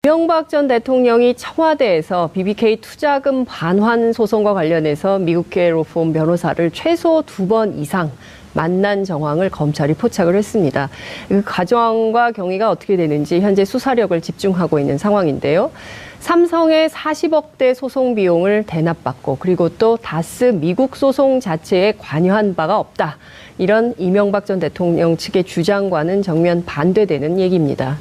이명박 전 대통령이 청와대에서 BBK 투자금 반환 소송과 관련해서 미국계 로펌 변호사를 최소 2번 이상 만난 정황을 검찰이 포착을 했습니다. 그 과정과 경위가 어떻게 되는지 현재 수사력을 집중하고 있는 상황인데요. 삼성의 40억대 소송 비용을 대납받고 그리고 또 다스 미국 소송 자체에 관여한 바가 없다. 이런 이명박 전 대통령 측의 주장과는 정면 반대되는 얘기입니다.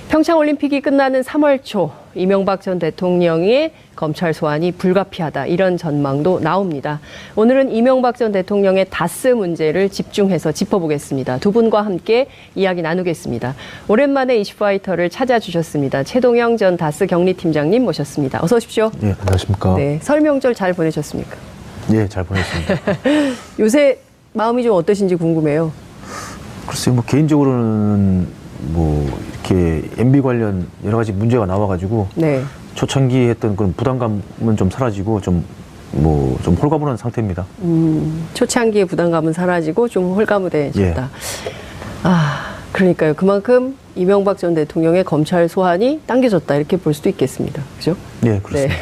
평창올림픽이 끝나는 3월 초 이명박 전 대통령의 검찰 소환이 불가피하다 이런 전망도 나옵니다. 오늘은 이명박 전 대통령의 다스 문제를 집중해서 짚어보겠습니다. 두 분과 함께 이야기 나누겠습니다. 오랜만에 이슈파이터를 찾아주셨습니다. 최동영 전 다스 경리팀장님 모셨습니다. 어서 오십시오. 네, 안녕하십니까. 네, 설 명절 잘 보내셨습니까? 네, 잘 보냈습니다. 요새 마음이 좀 어떠신지 궁금해요. 글쎄요, 뭐 개인적으로는 뭐 이렇게 MB 관련 여러 가지 문제가 나와가지고 네. 초창기 했던 그런 부담감은 좀 사라지고 좀 홀가분한 상태입니다. 초창기의 부담감은 사라지고 좀 홀가분해졌다. 예. 그러니까요. 그만큼 이명박 전 대통령의 검찰 소환이 당겨졌다 이렇게 볼 수도 있겠습니다. 그죠? 네, 그렇습니다. 네.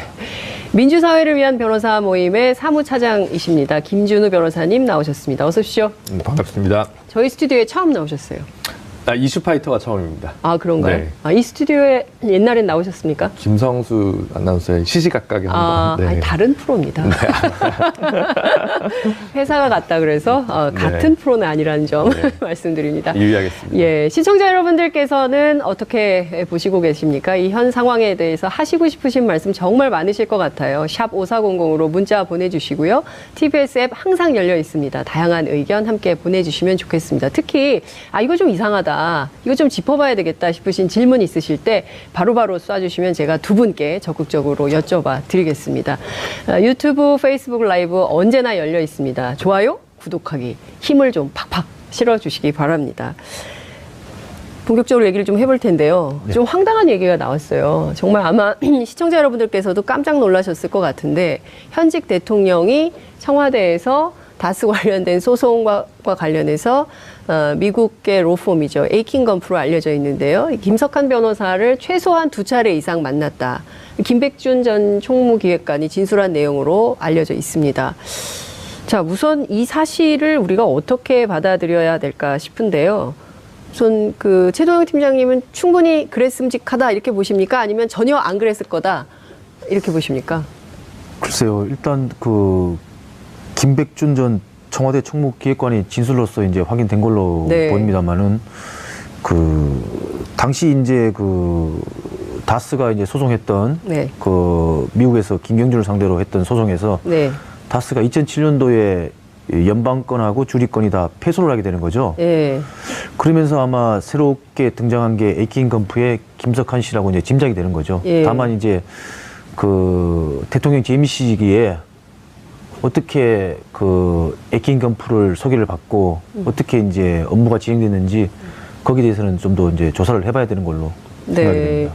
민주사회를 위한 변호사 모임의 사무차장이십니다. 김준우 변호사님 나오셨습니다. 어서 오십시오. 반갑습니다. 저희 스튜디오에 처음 나오셨어요. 이슈파이터가 처음입니다. 아, 그런가요? 네. 이 스튜디오에 옛날엔 나오셨습니까? 김성수 아나운서의 시시각각에 한번. 아니, 다른 프로입니다. 네. 회사가 같다 그래서 같은 프로는 아니라는 점 말씀드립니다. 유의하겠습니다. 예, 시청자 여러분들께서는 어떻게 보시고 계십니까? 이 현 상황에 대해서 하시고 싶으신 말씀 정말 많으실 것 같아요. 샵 5400으로 문자 보내주시고요. TBS 앱 항상 열려 있습니다. 다양한 의견 함께 보내주시면 좋겠습니다. 특히 이거 좀 이상하다. 이거 좀 짚어봐야 되겠다 싶으신 질문 있으실 때 바로바로 쏴주시면 제가 두 분께 적극적으로 여쭤봐 드리겠습니다. 유튜브, 페이스북 라이브 언제나 열려 있습니다. 좋아요, 구독하기, 힘을 좀 팍팍 실어주시기 바랍니다. 본격적으로 얘기를 좀 해볼 텐데요. 좀 황당한 얘기가 나왔어요. 정말 아마 시청자 여러분들께서도 깜짝 놀라셨을 것 같은데 현직 대통령이 청와대에서 다스 관련된 소송과 관련해서 미국계 로펌이죠. 에이킹건프로 알려져 있는데요. 김석한 변호사를 최소한 2차례 이상 만났다. 김백준 전 총무기획관이 진술한 내용으로 알려져 있습니다. 자, 우선 이 사실을 우리가 어떻게 받아들여야 될까 싶은데요. 우선 최동영 팀장님은 충분히 그랬음직하다 이렇게 보십니까? 아니면 전혀 안 그랬을 거다 이렇게 보십니까? 글쎄요, 일단 김백준 전 청와대 총무기획관이 진술로서 이제 확인된 걸로 보입니다만은 당시 이제 다스가 이제 소송했던 미국에서 김경준을 상대로 했던 소송에서 다스가 2007년도에 연방권하고 주리권이 다 패소를 하게 되는 거죠. 그러면서 아마 새롭게 등장한 게 에이킹건프의 김석한 씨라고 이제 짐작이 되는 거죠. 다만 이제 대통령 재임 시기에 어떻게 에이킹건프를 소개를 받고 어떻게 이제 업무가 진행됐는지 거기에 대해서는 좀 더 이제 조사를 해봐야 되는 걸로 생각이 됩니다.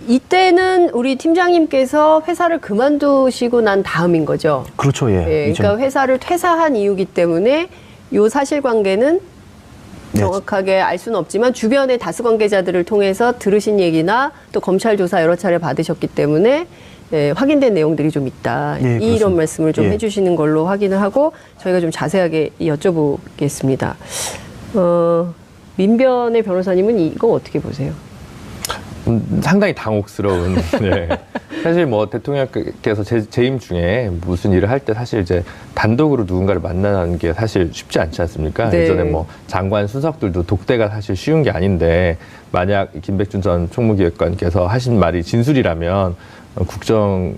이때는 우리 팀장님께서 회사를 그만두시고 난 다음인 거죠. 그렇죠, 예. 그러니까 회사를 퇴사한 이유기 때문에 요 사실관계는 정확하게 알 수는 없지만 주변의 다수 관계자들을 통해서 들으신 얘기나 또 검찰 조사 여러 차례 받으셨기 때문에 확인된 내용들이 좀 있다. 이런 말씀을 좀 해주시는 걸로 확인을 하고 저희가 좀 자세하게 여쭤보겠습니다. 민변의 변호사님은 이거 어떻게 보세요? 상당히 당혹스러운. 사실 뭐 대통령께서 재임 중에 무슨 일을 할 때 사실 이제 단독으로 누군가를 만나는 게 사실 쉽지 않지 않습니까? 예전에 뭐 장관 수석들도 독대가 사실 쉬운 게 아닌데 만약 김백준 전 총무기획관께서 하신 말이 진술이라면 국정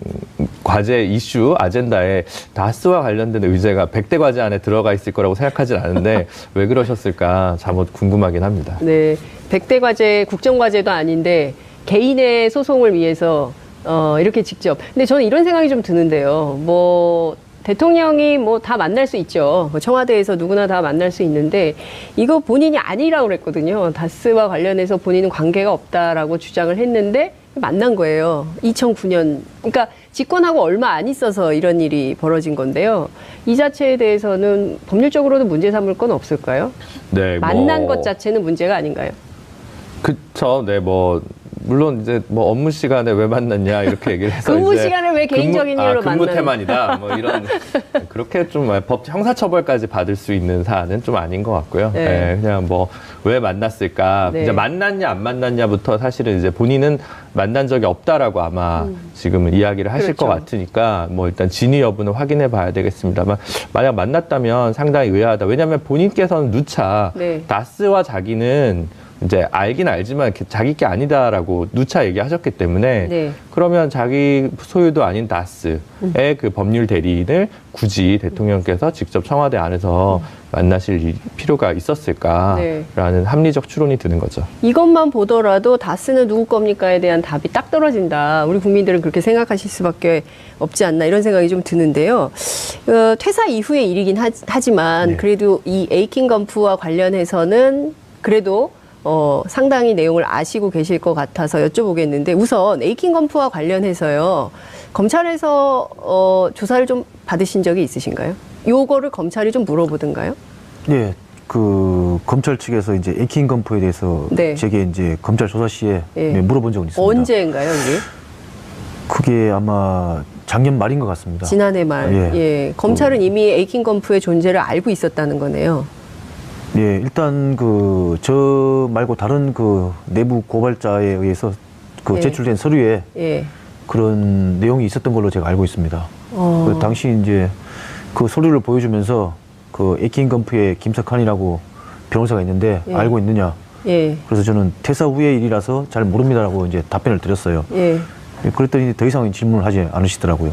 과제 이슈 아젠다에 다스와 관련된 의제가 100대 과제 안에 들어가 있을 거라고 생각하진 않은데 왜 그러셨을까 잠옷 궁금하긴 합니다. 네, 100대 과제 국정 과제도 아닌데 개인의 소송을 위해서 이렇게 직접. 근데 저는 이런 생각이 좀 드는데요. 대통령이 다 만날 수 있죠. 청와대에서 누구나 다 만날 수 있는데 이거 본인이 아니라고 그랬거든요. 다스와 관련해서 본인은 관계가 없다라고 주장을 했는데 만난 거예요. 2009년. 그러니까 집권하고 얼마 안 있어서 이런 일이 벌어진 건데요. 이 자체에 대해서는 법률적으로도 문제 삼을 건 없을까요? 네, 만난 것 자체는 문제가 아닌가요? 그쵸. 네, 물론 이제 뭐 업무 시간에 왜 만났냐 이렇게 얘기를 해서 근무 이제 시간을 왜 개인적인 일로 근무 만나냐. 태만이다 뭐 이런 그렇게 좀 법 형사처벌까지 받을 수 있는 사안은 좀 아닌 것 같고요. 네. 네, 그냥 뭐 왜 만났을까 네. 이제 만났냐 안 만났냐부터 사실은 이제 본인은 만난 적이 없다라고 아마 지금은 이야기를 하실 그렇죠. 것 같으니까 뭐 일단 진위 여부는 확인해 봐야 되겠습니다만 만약 만났다면 상당히 의아하다. 왜냐하면 본인께서는 누차 네. 다스와 자기는 이제 알긴 알지만 자기 게 아니다라고 누차 얘기하셨기 때문에 네. 그러면 자기 소유도 아닌 다스의 그 법률 대리인을 굳이 대통령께서 직접 청와대 안에서 만나실 필요가 있었을까라는 네. 합리적 추론이 드는 거죠. 이것만 보더라도 다스는 누구 겁니까에 대한 답이 딱 떨어진다. 우리 국민들은 그렇게 생각하실 수밖에 없지 않나 이런 생각이 좀 드는데요. 퇴사 이후의 일이긴 하지만 네. 그래도 이 에이킹 건프와 관련해서는 그래도 상당히 내용을 아시고 계실 것 같아서 여쭤보겠는데 우선 에이킹 건프와 관련해서요. 검찰에서 조사를 좀 받으신 적이 있으신가요? 요거를 검찰이 좀 물어보던가요? 네, 그 검찰 측에서 이제 에이킹 건프에 대해서 네. 제게 이제 검찰 조사 시에 예. 네, 물어본 적은 있습니다. 언제인가요, 이게? 그게 아마 작년 말인 것 같습니다. 지난해 말. 예. 예. 검찰은 이미 에이킹 건프의 존재를 알고 있었다는 거네요. 예, 일단 그 저 말고 다른 그 내부 고발자에 의해서 그 예. 제출된 서류에 예. 그런 내용이 있었던 걸로 제가 알고 있습니다. 그 당시 이제 그 서류를 보여주면서 그 에이킹 건프의 김석환이라고 변호사가 있는데 예. 알고 있느냐? 예. 그래서 저는 퇴사 후의 일이라서 잘 모릅니다라고 이제 답변을 드렸어요. 예. 예, 그랬더니 더 이상 질문을 하지 않으시더라고요.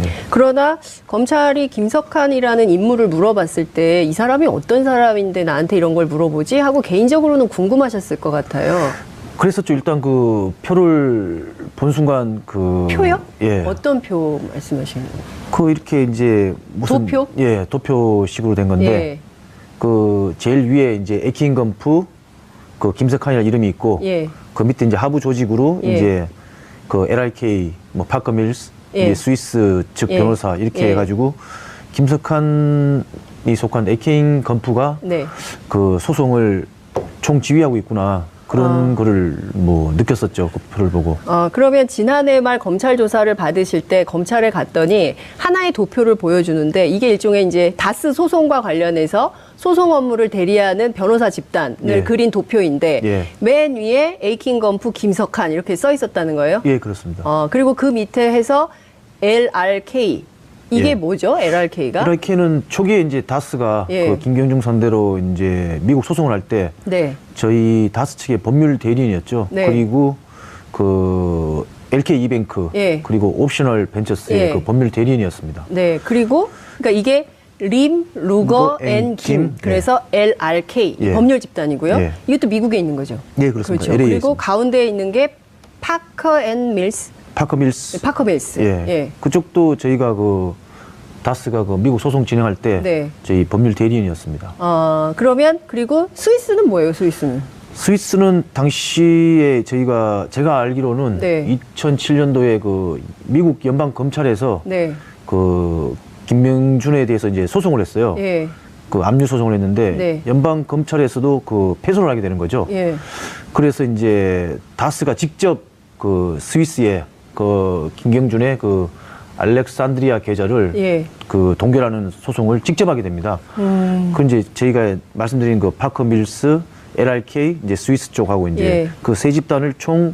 예. 그러나 검찰이 김석환이라는 인물을 물어봤을 때 이 사람이 어떤 사람인데 나한테 이런 걸 물어보지? 하고 개인적으로는 궁금하셨을 것 같아요. 그랬었죠. 일단 그 표를 본 순간 그 표요? 예. 어떤 표 말씀하시는 거예요? 그 이렇게 이제 무슨 도표? 예, 도표식으로 된 건데 예. 그 제일 위에 이제 에이킹 건프 그 김석환이라는 이름이 있고 예. 그 밑에 이제 하부 조직으로 예. 이제 그 LRK 뭐 파커 밀스 예. 이제 스위스 측 예. 변호사 이렇게 예. 해가지고 김석환이 속한 에이킹 건프가 네. 그 소송을 총 지휘하고 있구나 그런 거를 뭐 느꼈었죠. 그 표를 보고. 그러면 지난해 말 검찰 조사를 받으실 때 검찰에 갔더니 하나의 도표를 보여주는데 이게 일종의 이제 다스 소송과 관련해서 소송 업무를 대리하는 변호사 집단을 예. 그린 도표인데 예. 맨 위에 에이킹 건프 김석환 이렇게 써 있었다는 거예요? 예, 그렇습니다. 그리고 그 밑에 해서 LRK 이게 예. 뭐죠? LRK가? LRK는 초기에 이제 다스가 예. 그 김경중 선대로 이제 미국 소송을 할 때 네. 저희 다스 측의 법률 대리인이었죠. 네. 그리고 그 LK 이뱅크 예. 그리고 옵셔널 벤처스의 예. 그 법률 대리인이었습니다. 네. 그리고 그러니까 이게 림, 루거, 앤 김. 그래서 LRK 예. 법률 집단이고요. 예. 이것도 미국에 있는 거죠. 네, 그렇습니다. 그렇죠. LA 에 그리고 있습니다. 가운데에 있는 게 파커 앤 밀스. 파커 밀스. 네, 파커 밀스. 예. 예. 그쪽도 저희가 그 다스가 그 미국 소송 진행할 때 네. 저희 법률 대리인이었습니다. 그러면 그리고 스위스는 뭐예요? 스위스는? 스위스는 당시에 제가 알기로는 네. 2007년도에 그 미국 연방 검찰에서 네. 그 김명준에 대해서 이제 소송을 했어요. 예. 그 압류 소송을 했는데 네. 연방 검찰에서도 그 패소를 하게 되는 거죠. 예. 그래서 이제 다스가 직접 그 스위스에 그 김경준의 그 알렉산드리아 계좌를 예. 그 동결하는 소송을 직접 하게 됩니다. 그 이제 저희가 말씀드린 그 파커 밀스, LRK 이제 스위스 쪽하고 이제 예. 그 세 집단을 총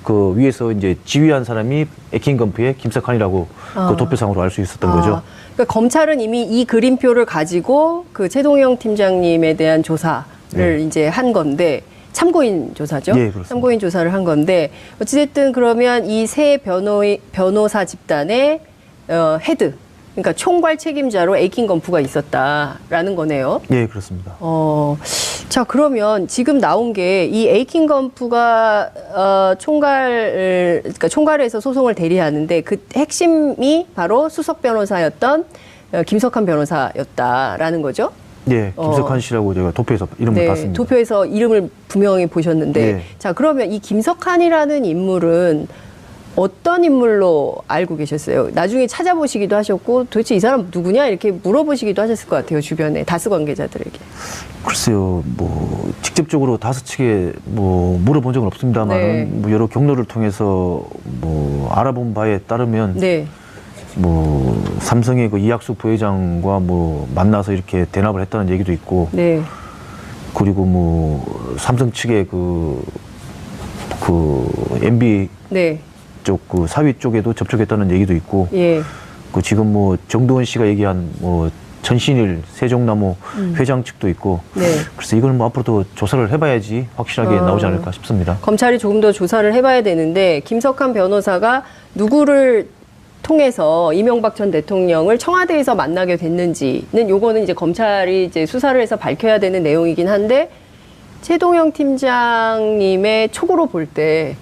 그 위에서 이제 지휘한 사람이 에킹 건프의 김석환이라고 그 도표상으로 알 수 있었던 거죠. 그러니까 검찰은 이미 이 그림표를 가지고 그 최동영 팀장님에 대한 조사를 네. 이제 한 건데 참고인 조사죠. 예, 그렇습니다. 참고인 조사를 한 건데 어찌됐든 그러면 이 세 변호사 집단의 헤드, 그러니까 총괄 책임자로 에이킹 건프가 있었다라는 거네요. 예, 그렇습니다. 자, 그러면 지금 나온 게 이 에이킹 건프가 그러니까 총괄해서 소송을 대리하는데 그 핵심이 바로 수석 변호사였던 김석환 변호사였다라는 거죠. 예, 김석환 씨라고 제가 도표에서 이름을 네, 봤습니다. 도표에서 이름을 분명히 보셨는데 예. 자, 그러면 이 김석환이라는 인물은 어떤 인물로 알고 계셨어요? 나중에 찾아보시기도 하셨고 도대체 이 사람 누구냐 이렇게 물어보시기도 하셨을 것 같아요. 주변에 다스 관계자들에게. 글쎄요, 뭐 직접적으로 다스 측에 뭐 물어본 적은 없습니다만 네. 뭐 여러 경로를 통해서 뭐 알아본 바에 따르면 네. 뭐 삼성의 그 이학수 부회장과 뭐 만나서 이렇게 대납을 했다는 얘기도 있고, 네. 그리고 뭐 삼성 측의 그 MB 네. 쪽 그 사위 쪽에도 접촉했다는 얘기도 있고, 예. 그 지금 뭐 정두원 씨가 얘기한 뭐 전신일 세종나무 회장 측도 있고, 네. 그래서 이걸 뭐 앞으로도 조사를 해봐야지 확실하게 나오지 않을까 싶습니다. 검찰이 조금 더 조사를 해봐야 되는데 김석한 변호사가 누구를 통해서 이명박 전 대통령을 청와대에서 만나게 됐는지는 요거는 이제 검찰이 이제 수사를 해서 밝혀야 되는 내용이긴 한데 최동영 팀장님의 촉으로 볼 때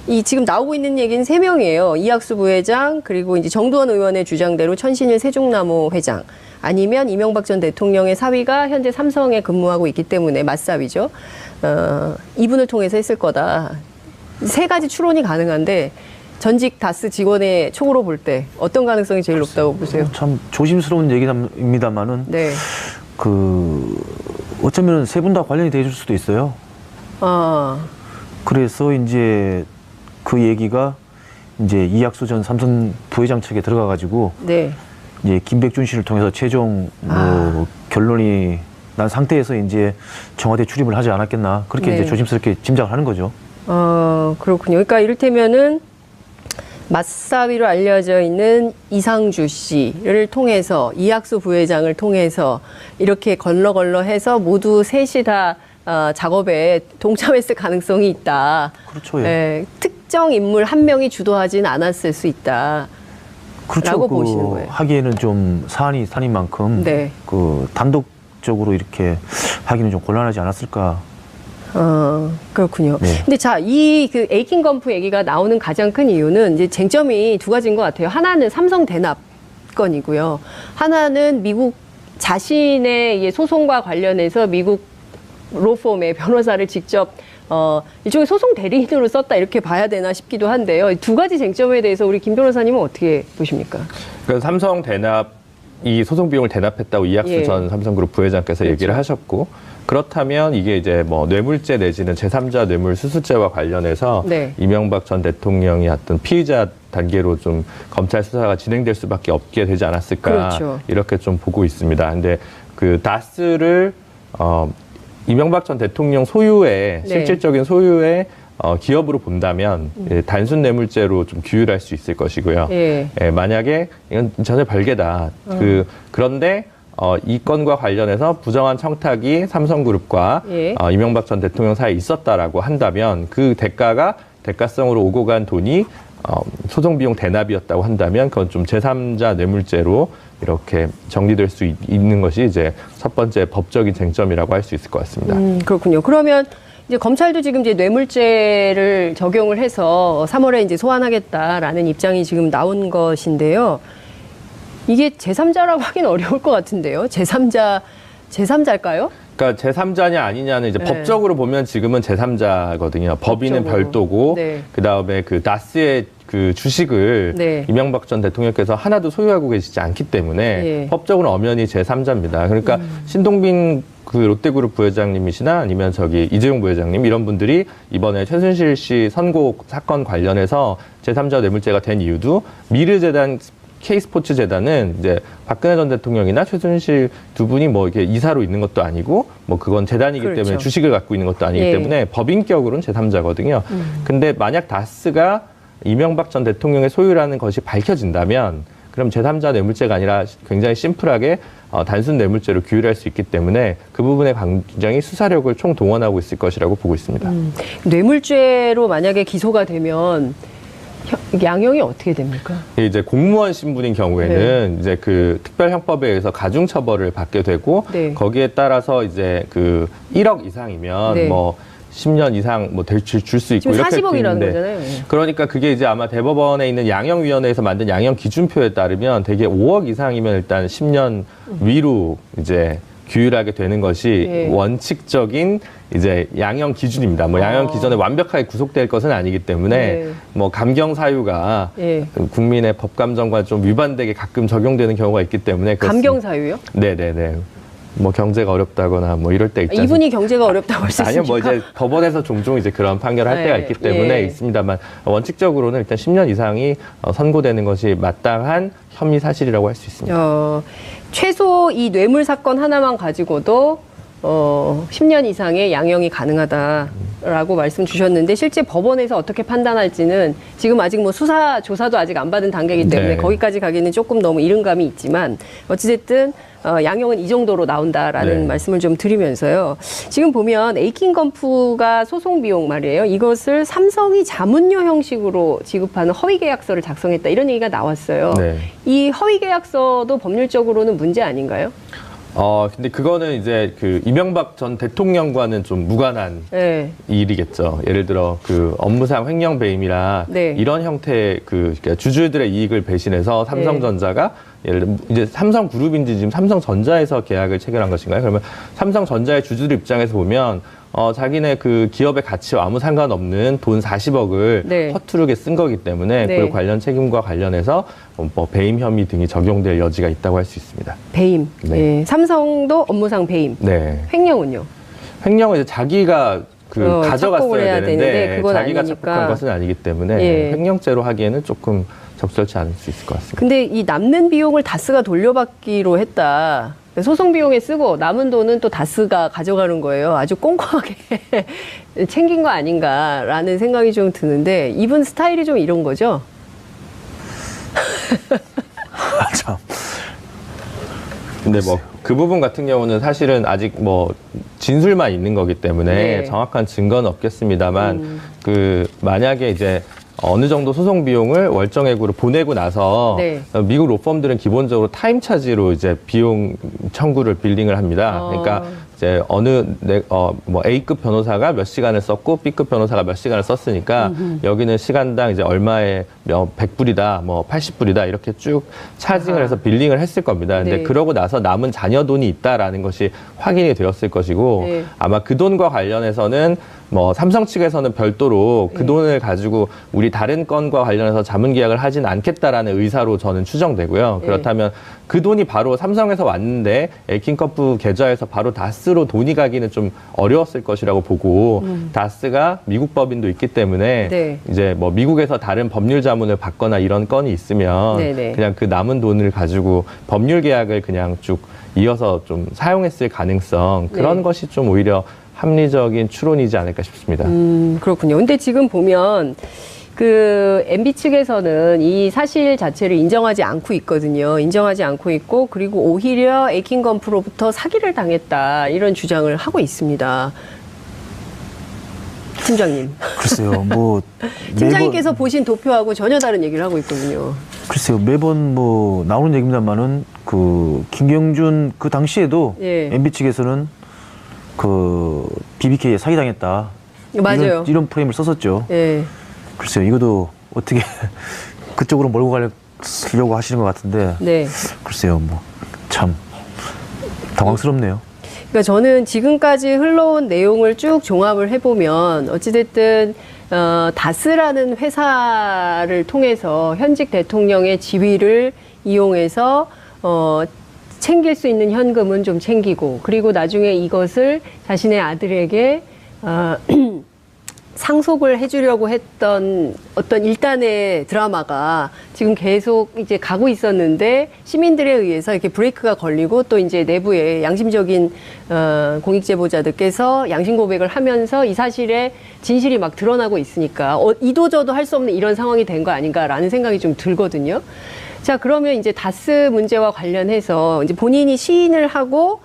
이 지금 나오고 있는 얘기는 3명이에요. 이학수 부회장 그리고 이제 정두원 의원의 주장대로 천신일 세종나무 회장 아니면 이명박 전 대통령의 사위가 현재 삼성에 근무하고 있기 때문에 맞사위죠. 이분을 통해서 했을 거다. 3가지 추론이 가능한데 전직 다스 직원의 촉으로 볼 때 어떤 가능성이 제일 높다고 보세요? 참 조심스러운 얘기입니다만은 네. 어쩌면 3분 다 관련이 되실 수도 있어요. 그래서 이제 그 얘기가 이제 이학수 전 삼성 부회장 측에 들어가가지고 네. 이제 김백준 씨를 통해서 최종 뭐 결론이 난 상태에서 이제 청와대 출입을 하지 않았겠나 그렇게 네. 이제 조심스럽게 짐작을 하는 거죠. 그렇군요. 그러니까 이를테면은 맞사위로 알려져 있는 이상주 씨를 통해서 이학수 부회장을 통해서 이렇게 걸러걸러해서 모두 셋이 다 작업에 동참했을 가능성이 있다. 그렇죠. 예. 네, 특정 인물 한 명이 주도하진 않았을 수 있다. 그렇죠. 라고 보시는 거예요. 하기에는 좀 사안이 산인 만큼 네. 단독적으로 이렇게 하기는 좀 곤란하지 않았을까. 그렇군요. 네. 근데 자, 이 그 에이킹 검프 얘기가 나오는 가장 큰 이유는 이제 쟁점이 2가지인 것 같아요. 하나는 삼성 대납 건이고요. 하나는 미국 자신의 소송과 관련해서 미국 로펌의 변호사를 직접 일종의 소송 대리인으로 썼다 이렇게 봐야 되나 싶기도 한데요. 2가지 쟁점에 대해서 우리 김 변호사님은 어떻게 보십니까? 그러니까 삼성 대납 이 소송 비용을 대납했다고 이학수 예. 전 삼성그룹 부회장께서 그렇죠. 얘기를 하셨고, 그렇다면 이게 이제 뭐 뇌물죄 내지는 제3자 뇌물수수죄와 관련해서 네. 이명박 전 대통령이 어떤 피의자 단계로 좀 검찰 수사가 진행될 수밖에 없게 되지 않았을까, 그렇죠. 이렇게 좀 보고 있습니다. 근데 그 다스를 이명박 전 대통령 소유의 네. 실질적인 소유의 기업으로 본다면 단순 뇌물죄로 좀 규율할 수 있을 것이고요. 예. 만약에 이건 전혀 별개다. 그런데 이 건과 관련해서 부정한 청탁이 삼성그룹과 예. 이명박 전 대통령 사이에 있었다라고 한다면 그 대가성으로 오고 간 돈이 소송 비용 대납이었다고 한다면 그건 좀 제3자 뇌물죄로 이렇게 정리될 수 있는 것이 이제 첫 번째 법적인 쟁점이라고 할 수 있을 것 같습니다. 그렇군요. 그러면 이제 검찰도 지금 이제 뇌물죄를 적용을 해서 3월에 이제 소환하겠다라는 입장이 지금 나온 것인데요. 이게 제3자라고 하긴 어려울 것 같은데요. 제3자일까요? 그러니까 제3자냐 아니냐는 이제 네. 법적으로 보면 지금은 제3자거든요. 법인은 법적으로. 별도고, 네. 그다음에 그 다스의 그 주식을 네. 이명박 전 대통령께서 하나도 소유하고 계시지 않기 때문에 예. 법적으로 엄연히 제3자입니다. 그러니까 신동빈 그 롯데그룹 부회장님이시나 아니면 이재용 부회장님 이런 분들이 이번에 최순실 씨 선고 사건 관련해서 제3자 뇌물죄가 된 이유도 미르재단 K스포츠재단은 이제 박근혜 전 대통령이나 최순실 두 분이 뭐 이렇게 이사로 있는 것도 아니고 뭐 그건 재단이기 그렇죠. 때문에 주식을 갖고 있는 것도 아니기 예. 때문에 법인격으로는 제3자거든요. 근데 만약 다스가 이명박 전 대통령의 소유라는 것이 밝혀진다면 그럼 제3자 뇌물죄가 아니라 굉장히 심플하게 단순 뇌물죄로 규율할 수 있기 때문에 그 부분에 굉장히 수사력을 총동원하고 있을 것이라고 보고 있습니다. 뇌물죄로 만약에 기소가 되면 양형이 어떻게 됩니까? 이제 공무원 신분인 경우에는 이제 그 특별형법에 의해서 가중처벌을 받게 되고 네. 거기에 따라서 이제 그 1억 이상이면 네. 뭐 10년 이상 뭐 줄 수 있고 지금 이렇게 40억이라는 있는데 거잖아요. 그러니까 그게 이제 아마 대법원에 있는 양형위원회에서 만든 양형 기준표에 따르면 대개 5억 이상이면 일단 10년 위로 이제 규율하게 되는 것이 원칙적인 이제 양형 기준입니다. 뭐 양형 기준에 완벽하게 구속될 것은 아니기 때문에 뭐 감경 사유가 국민의 법 감정과 좀 위반되게 가끔 적용되는 경우가 있기 때문에 감경 사유요? 네네네. 뭐 경제가 어렵다거나 뭐 이럴 때 있잖아요. 이분이 경제가 어렵다고 할 수 있습니까? 아니요, 뭐 이제 법원에서 종종 이제 그런 판결을 할 때가 있기 때문에 있습니다만 원칙적으로는 일단 10년 이상이 선고되는 것이 마땅한 혐의 사실이라고 할 수 있습니다. 최소 이 뇌물 사건 하나만 가지고도 10년 이상의 양형이 가능하다라고 말씀 주셨는데 실제 법원에서 어떻게 판단할지는 지금 아직 뭐 수사 조사도 아직 안 받은 단계이기 때문에 거기까지 가기는 조금 너무 이른 감이 있지만 어찌됐든 양형은 이 정도로 나온다라는 말씀을 좀 드리면서요. 지금 보면 에이킹 건프가 소송 비용 말이에요. 이것을 삼성이 자문료 형식으로 지급하는 허위 계약서를 작성했다 이런 얘기가 나왔어요. 이 허위 계약서도 법률적으로는 문제 아닌가요? 근데 그거는 이제 그 이명박 전 대통령과는 좀 무관한 일이겠죠. 예를 들어 그 업무상 횡령 배임이나 이런 형태의 그러니까 주주들의 이익을 배신해서 삼성전자가 예를 들어 이제 삼성그룹인지 지금 삼성전자에서 계약을 체결한 것인가요? 그러면 삼성전자의 주주들 입장에서 보면 자기네 그 기업의 가치와 아무 상관없는 돈 40억을 허투루게 쓴 거기 때문에 그 관련 책임과 관련해서 뭐 배임 혐의 등이 적용될 여지가 있다고 할 수 있습니다. 배임. 삼성도 업무상 배임. 횡령은요? 횡령은 이제 자기가 가져갔어야 되는데 자기가 아니니까. 착복한 것은 아니기 때문에 횡령죄로 하기에는 조금 적절치 않을 수 있을 것 같습니다. 근데 이 남는 비용을 다스가 돌려받기로 했다. 소송 비용에 쓰고 남은 돈은 또 다스가 가져가는 거예요. 아주 꼼꼼하게 챙긴 거 아닌가라는 생각이 좀 드는데 이분 스타일이 좀 이런 거죠? 참. 근데 뭐 그 부분 같은 경우는 사실은 아직 뭐 진술만 있는 거기 때문에 정확한 증거는 없겠습니다만 그 만약에 이제 어느 정도 소송 비용을 월정액으로 보내고 나서 미국 로펌들은 기본적으로 타임 차지로 이제 비용 청구를 빌링을 합니다. 그러니까 이제 뭐 A급 변호사가 몇 시간을 썼고 B급 변호사가 몇 시간을 썼으니까 여기는 시간당 이제 얼마에 100불이다, 뭐 80불이다 이렇게 쭉 차징을 해서 빌링을 했을 겁니다. 근데 그러고 나서 남은 잔여 돈이 있다라는 것이 확인이 되었을 것이고 아마 그 돈과 관련해서는 뭐 삼성 측에서는 별도로 그 돈을 가지고 우리 다른 건과 관련해서 자문 계약을 하진 않겠다라는 의사로 저는 추정되고요. 그렇다면 그 돈이 바로 삼성에서 왔는데 에이킹 건프 계좌에서 바로 다스로 돈이 가기는 좀 어려웠을 것이라고 보고 다스가 미국 법인도 있기 때문에 이제 뭐 미국에서 다른 법률 자문을 받거나 이런 건이 있으면 그냥 그 남은 돈을 가지고 법률 계약을 그냥 쭉 이어서 좀 사용했을 가능성 그런 것이 좀 오히려 합리적인 추론이지 않을까 싶습니다. 그렇군요. 근데 지금 보면 그 MB 측에서는 이 사실 자체를 인정하지 않고 있거든요. 인정하지 않고 있고 그리고 오히려 에이킹 건프로부터 사기를 당했다 이런 주장을 하고 있습니다. 팀장님. 글쎄요, 뭐 팀장님께서 보신 도표하고 전혀 다른 얘기를 하고 있거든요. 글쎄요, 매번 뭐 나오는 얘기입니다만은 그 김경준 그 당시에도 MB 측에서는 그 BBK에 사기당했다. 맞아요. 이런 프레임을 썼었죠. 글쎄요, 이것도 어떻게 그쪽으로 몰고 가려고 하시는 것 같은데. 글쎄요, 뭐 참 당황스럽네요. 그러니까 저는 지금까지 흘러온 내용을 쭉 종합을 해보면 어찌됐든 다스라는 회사를 통해서 현직 대통령의 지위를 이용해서 챙길 수 있는 현금은 좀 챙기고 그리고 나중에 이것을 자신의 아들에게 상속을 해주려고 했던 어떤 일단의 드라마가 지금 계속 이제 가고 있었는데 시민들에 의해서 이렇게 브레이크가 걸리고 또 이제 내부에 양심적인 공익제보자들께서 양심 고백을 하면서 이 사실의 진실이 막 드러나고 있으니까 이도저도 할 수 없는 이런 상황이 된 거 아닌가라는 생각이 좀 들거든요. 자, 그러면 이제 다스 문제와 관련해서 이제 본인이 시인을 하고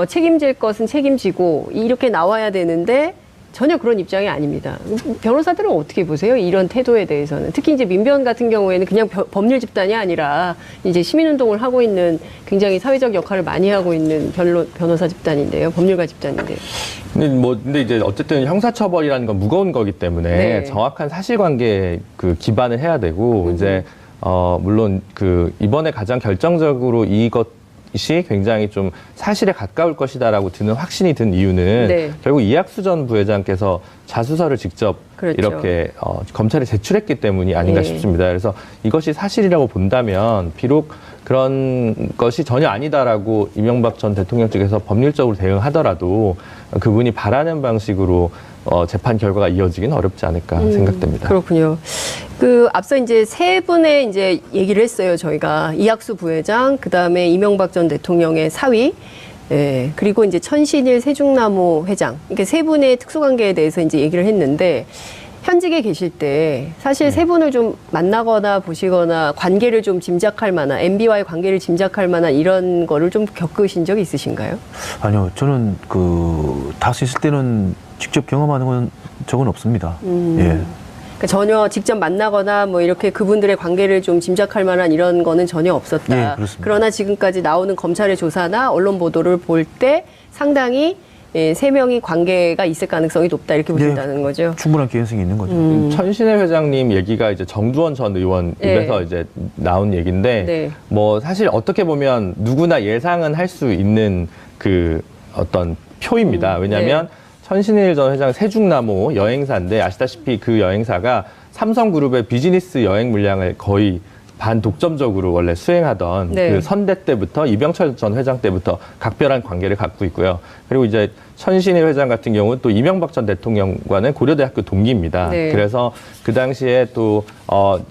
책임질 것은 책임지고 이렇게 나와야 되는데 전혀 그런 입장이 아닙니다. 변호사들은 어떻게 보세요? 이런 태도에 대해서는. 특히 이제 민변 같은 경우에는 그냥 법률 집단이 아니라 이제 시민운동을 하고 있는 굉장히 사회적 역할을 많이 하고 있는 변호사 집단인데요. 법률가 집단인데요. 근데 이제 어쨌든 형사처벌이라는 건 무거운 거기 때문에 정확한 사실관계에 그 기반을 해야 되고 이제 물론 그 이번에 가장 결정적으로 것이 굉장히 좀 사실에 가까울 것이다라고 드는 확신이 든 이유는 네. 결국 이학수 전 부회장께서 자수서를 직접 그렇죠. 이렇게 검찰에 제출했기 때문이 아닌가 싶습니다. 그래서 이것이 사실이라고 본다면 비록 그런 것이 전혀 아니다라고 이명박 전 대통령 측에서 법률적으로 대응하더라도 그분이 바라는 방식으로 재판 결과가 이어지기는 어렵지 않을까 생각됩니다. 그렇군요. 앞서 이제 세 분의 이제 얘기를 했어요. 저희가 이학수 부회장, 그 다음에 이명박 전 대통령의 사위, 예, 그리고 이제 천신일 세종나무 회장. 이렇게 세 분의 특수관계에 대해서 이제 얘기를 했는데, 현직에 계실 때 사실 세 분을 좀 만나거나 보시거나 관계를 좀 짐작할 만한, MB와의 관계를 짐작할 만한 이런 거를 좀 겪으신 적이 있으신가요? 아니요, 저는 다스 있을 때는 직접 경험하는 적은 없습니다. 예. 그러니까 전혀 직접 만나거나 뭐 이렇게 그분들의 관계를 좀 짐작할 만한 이런 거는 전혀 없었다. 네, 그렇습니다. 그러나 지금까지 나오는 검찰의 조사나 언론 보도를 볼 때 상당히 세 명이 관계가 있을 가능성이 높다 이렇게 보신다는 거죠. 충분한 개연성이 있는 거죠. 천신일 회장님 얘기가 이제 정두원 전 의원 입에서 이제 나온 얘기인데 뭐 사실 어떻게 보면 누구나 예상은 할 수 있는 어떤 표입니다. 왜냐하면 천신일 전 회장 세종나무 여행사인데 아시다시피 그 여행사가 삼성그룹의 비즈니스 여행 물량을 거의 반독점적으로 원래 수행하던 그 선대 때부터 이병철 전 회장 때부터 각별한 관계를 갖고 있고요. 그리고 이제 천신일 회장 같은 경우는 또 이명박 전 대통령과는 고려대학교 동기입니다. 그래서 그 당시에 또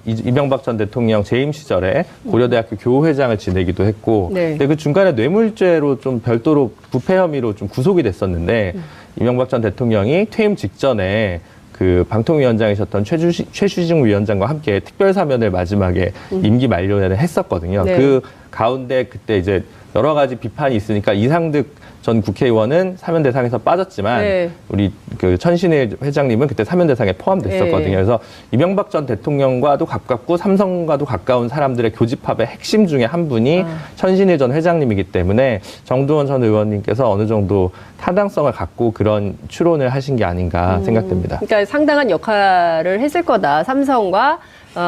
이명박 전 대통령 재임 시절에 고려대학교 교우회장을 지내기도 했고, 근데 그 중간에 뇌물죄로 좀 별도로 부패 혐의로 좀 구속이 됐었는데 이명박 전 대통령이 퇴임 직전에 그 방통위원장이셨던 최슈징 위원장과 함께 특별사면을 마지막에 임기 만료에는 했었거든요. 그 가운데 그때 이제 여러 가지 비판이 있으니까 이상득 전 국회의원은 사면 대상에서 빠졌지만 우리 그 천신일 회장님은 그때 사면 대상에 포함됐었거든요. 그래서 이명박 전 대통령과도 가깝고 삼성과도 가까운 사람들의 교집합의 핵심 중에 한 분이 천신일 전 회장님이기 때문에 정두원 전 의원님께서 어느 정도 타당성을 갖고 그런 추론을 하신 게 아닌가 생각됩니다. 그러니까 상당한 역할을 했을 거다. 삼성과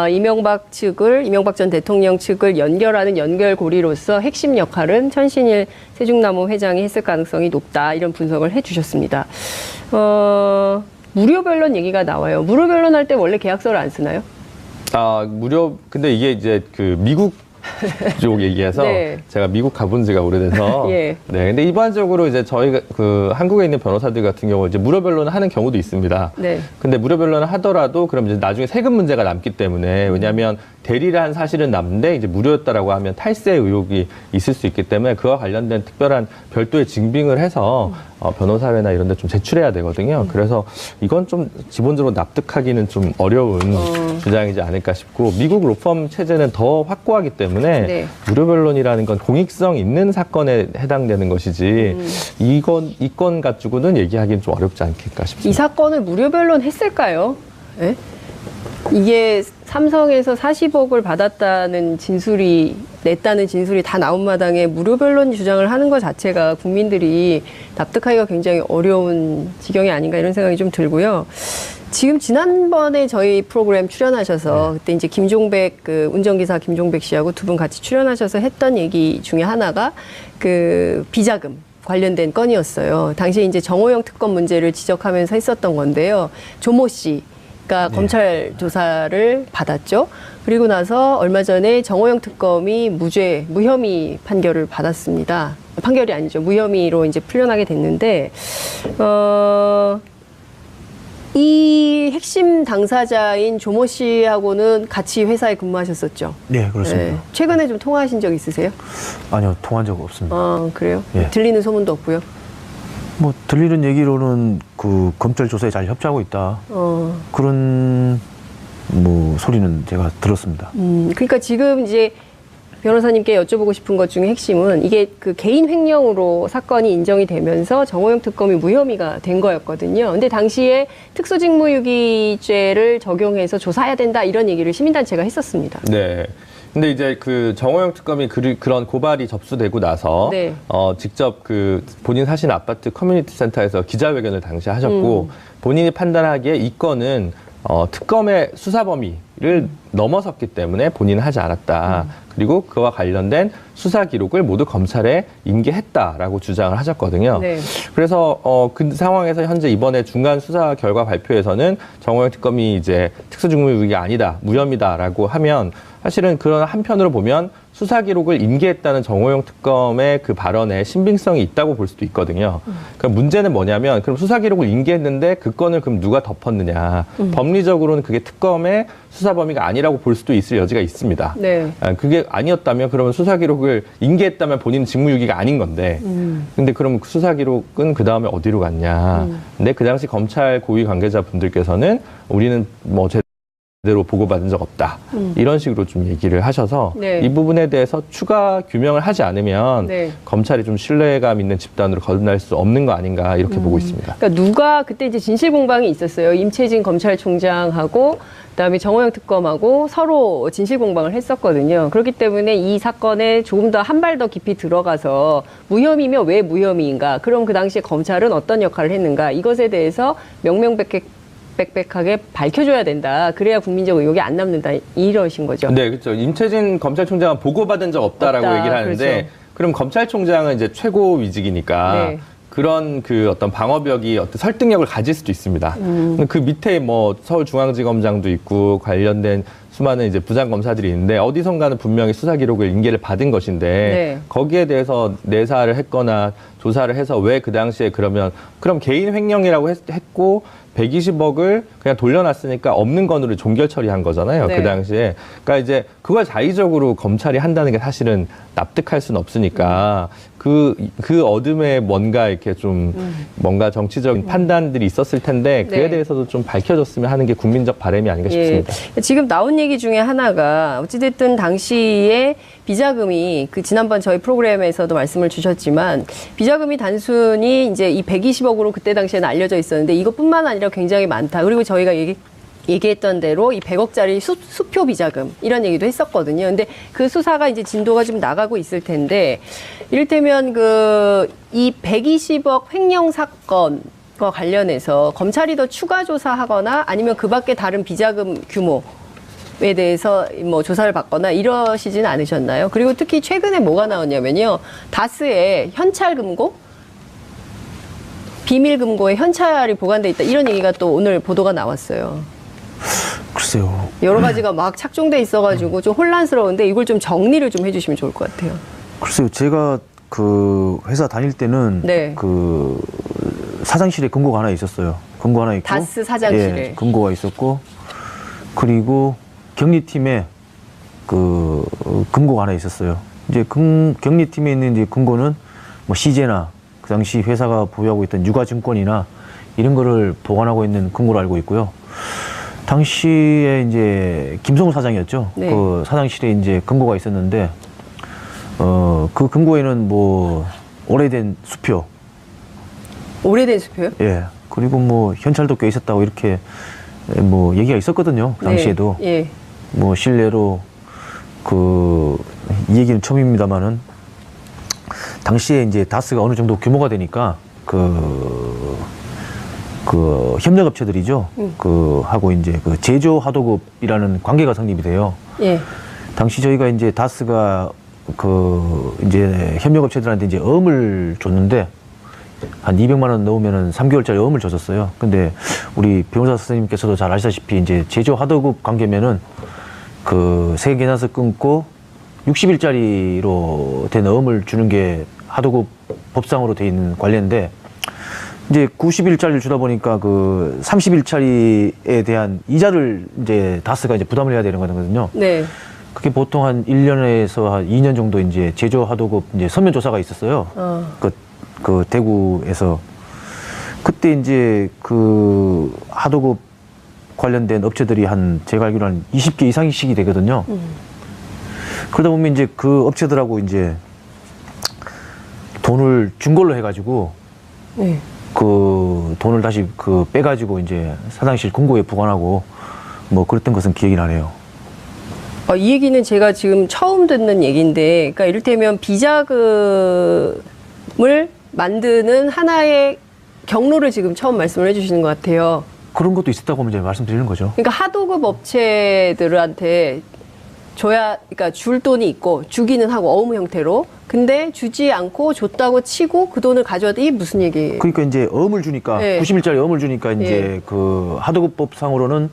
이명박 전 대통령 측을 연결하는 연결고리로서 핵심 역할은 천신일 세종나무 회장이 했을 가능성이 높다. 이런 분석을 해주셨습니다. 무료 변론 얘기가 나와요. 무료 변론할 때 원래 계약서를 안 쓰나요? 근데 이게 이제 미국 쪽 얘기해서 제가 미국 가본 지가 오래돼서 근데 일반적으로 이제 저희가 한국에 있는 변호사들 같은 경우 이제 무료 변론을 하는 경우도 있습니다. 근데 무료 변론을 하더라도 그럼 이제 나중에 세금 문제가 남기 때문에 왜냐하면 대리를 한 사실은 남는데 이제 무료였다라고 하면 탈세 의혹이 있을 수 있기 때문에 그와 관련된 특별한 별도의 증빙을 해서 변호사회나 이런 데 좀 제출해야 되거든요. 그래서 이건 좀 기본적으로 납득하기는 좀 어려운 주장이지 않을까 싶고 미국 로펌 체제는 더 확고하기 때문에 무료 변론이라는 건 공익성 있는 사건에 해당되는 것이지 이 건 가지고는 얘기하기는 좀 어렵지 않겠까 싶습니다. 이 사건을 무료 변론 했을까요? 네? 이게 삼성에서 40억을 받았다는 냈다는 진술이 다 나온 마당에 무료 변론 주장을 하는 것 자체가 국민들이 납득하기가 굉장히 어려운 지경이 아닌가 이런 생각이 좀 들고요. 지금 지난번에 저희 프로그램 출연하셔서 그때 이제 김종백 운전기사 김종백 씨하고 두 분 같이 출연하셔서 했던 얘기 중에 하나가 비자금 관련된 건이었어요. 당시에 이제 정호영 특검 문제를 지적하면서 했었던 건데요. 조모 씨가 검찰 조사를 받았죠. 그리고 나서 얼마 전에 정호영 특검이 무혐의 판결을 받았습니다. 판결이 아니죠. 무혐의로 이제 풀려나게 됐는데, 이 핵심 당사자인 조모 씨하고는 같이 회사에 근무하셨었죠? 네, 그렇습니다. 최근에 좀 통화하신 적 있으세요? 아니요, 통화한 적 없습니다. 그래요? 들리는 소문도 없고요? 뭐 들리는 얘기로는 검찰 조사에 잘 협조하고 있다. 그런 소리는 제가 들었습니다. 그러니까 지금 이제 변호사님께 여쭤보고 싶은 것 중에 핵심은 이게 개인 횡령으로 사건이 인정이 되면서 정호영 특검이 무혐의가 된 거였거든요. 근데 당시에 특수직무유기죄를 적용해서 조사해야 된다 이런 얘기를 시민단체가 했었습니다. 네. 근데 이제 정호영 특검이 그런 고발이 접수되고 나서 직접 본인 사신 아파트 커뮤니티 센터에서 기자회견을 당시 하셨고 본인이 판단하기에 이 건은 특검의 수사 범위를 넘어섰기 때문에 본인은 하지 않았다. 그리고 그와 관련된 수사 기록을 모두 검찰에 인계했다라고 주장을 하셨거든요. 네. 그래서 그 상황에서 현재 이번에 중간 수사 결과 발표에서는 정호영 특검이 이제 특수직무유기가 아니다, 무혐의다라고 하면 사실은 그런 한편으로 보면 수사 기록을 인계했다는 정호영 특검의 그 발언에 신빙성이 있다고 볼 수도 있거든요. 그러니까 문제는 뭐냐면 그럼 수사 기록을 인계했는데 그 건을 그럼 누가 덮었느냐. 법리적으로는 그게 특검의 수사 범위가 아니라고 볼 수도 있을 여지가 있습니다. 네. 그게 아니었다면 그러면 수사 기록을 인계했다면 본인은 직무유기가 아닌 건데 근데 그럼 수사 기록은 그 다음에 어디로 갔냐. 근데 그 당시 검찰 고위 관계자분들께서는 우리는 뭐 제대로 보고받은 적 없다. 이런 식으로 좀 얘기를 하셔서 네. 이 부분에 대해서 추가 규명을 하지 않으면 네. 검찰이 좀 신뢰감 있는 집단으로 거듭날 수 없는 거 아닌가 이렇게 보고 있습니다. 그러니까 누가 그때 이제 진실공방이 있었어요. 임채진 검찰총장하고 그다음에 정호영 특검하고 서로 진실공방을 했었거든요. 그렇기 때문에 이 사건에 조금 더 한 발 더 깊이 들어가서 무혐의면 왜 무혐의인가? 그럼 그 당시에 검찰은 어떤 역할을 했는가? 이것에 대해서 명명백백하게 밝혀줘야 된다. 그래야 국민적 의혹이 안 남는다. 이러신 거죠. 네, 그렇죠. 임채진 검찰총장은 보고받은 적 없다라고 얘기를 하는데 그렇죠. 그럼 검찰총장은 이제 최고 위직이니까 네. 그런 그 어떤 방어벽이 어떤 설득력을 가질 수도 있습니다. 그 밑에 뭐 서울중앙지검장도 있고 관련된 수많은 이제 부장검사들이 있는데 어디선가는 분명히 수사 기록을 인계를 받은 것인데 네. 거기에 대해서 내사를 했거나 조사를 해서 왜 그 당시에 그럼 개인 횡령이라고 했고 120억을 그냥 돌려놨으니까 없는 건으로 종결 처리한 거잖아요. 네. 그 당시에. 그러니까 이제 그걸 자의적으로 검찰이 한다는 게 사실은 납득할 수는 없으니까 그 어둠에 뭔가 이렇게 좀 뭔가 정치적인 판단들이 있었을 텐데 그에 네. 대해서도 좀 밝혀졌으면 하는 게 국민적 바람이 아닌가 싶습니다. 예. 지금 나온 얘기 중에 하나가 어찌됐든 당시에 비자금이 그 지난번 저희 프로그램에서도 말씀을 주셨지만 비자금이 단순히 이제 이 120억으로 그때 당시에는 알려져 있었는데 이것뿐만 아니라 굉장히 많다. 그리고 저희가 얘기했던 대로 이 100억짜리 수표 비자금 이런 얘기도 했었거든요. 근데 그 수사가 이제 진도가 좀 나가고 있을 텐데 이를테면 이 120억 횡령 사건과 관련해서 검찰이 더 추가 조사하거나 아니면 그 밖에 다른 비자금 규모에 대해서 뭐 조사를 받거나 이러시진 않으셨나요? 그리고 특히 최근에 뭐가 나왔냐면요. 다스의 현찰 금고? 비밀 금고에 현찰이 보관돼 있다. 이런 얘기가 또 오늘 보도가 나왔어요. 글쎄요. 여러 가지가 막 착종돼 있어가지고 좀 혼란스러운데 이걸 좀 정리를 좀 해주시면 좋을 것 같아요. 글쎄요. 제가 그 회사 다닐 때는 네. 그 사장실에 금고가 하나 있었어요. 금고 하나 있고. 다스 사장실에. 예, 금고가 있었고 그리고 격리팀에 그 금고가 하나 있었어요. 이제 격리팀에 있는 이제 금고는 뭐 시제나 그 당시 회사가 보유하고 있던 유가증권이나 이런 거를 보관하고 있는 금고로 알고 있고요. 당시에 이제 김성우 사장이었죠. 네. 그 사장실에 이제 금고가 있었는데, 그 금고에는 뭐 오래된 수표. 오래된 수표요? 예. 그리고 뭐 현찰도 꽤 있었다고 이렇게 뭐 얘기가 있었거든요. 그 당시에도. 네. 예. 뭐 실례로 이 얘기는 처음입니다만은 당시에 이제 다스가 어느 정도 규모가 되니까 협력업체들이죠. 하고 이제 제조 하도급이라는 관계가 성립이 돼요. 예. 당시 저희가 이제 다스가 이제 협력업체들한테 이제 어음을 줬는데 한 200만 원 넣으면은 3개월짜리 어음을 줬었어요. 근데 우리 변호사 선생님께서도 잘 아시다시피 이제 제조 하도급 관계면은 세 개나서 끊고 60일짜리로 된 어음을 주는 게 하도급 법상으로 돼 있는 관례인데 이제 90일짜리를 주다 보니까 30일짜리에 대한 이자를 이제 다스가 이제 부담을 해야 되는 거거든요. 네. 그게 보통 한 1년에서 한 2년 정도 이제 제조 하도급 이제 서면 조사가 있었어요. 그 대구에서 그때 이제 하도급 관련된 업체들이 제가 알기로 한 20개 이상씩이 되거든요. 그러다 보면 이제 그 업체들하고 이제 돈을 준 걸로 해가지고 네. 그 돈을 다시 빼가지고 이제 사장실 금고에 보관하고 뭐 그랬던 것은 기억이 나네요. 이 얘기는 제가 지금 처음 듣는 얘기인데, 그러니까 이를테면 비자금을 만드는 하나의 경로를 지금 처음 말씀을 해주시는 것 같아요. 그런 것도 있었다고 이제 말씀드리는 거죠. 그러니까 하도급 업체들한테 줘야, 그러니까 줄 돈이 있고 주기는 하고 어음 형태로. 근데 주지 않고 줬다고 치고 그 돈을 가져왔다. 이게 무슨 얘기예요? 그러니까 이제 어음을 주니까 예. 90일짜리 어음을 주니까 이제 예. 그 하도급법상으로는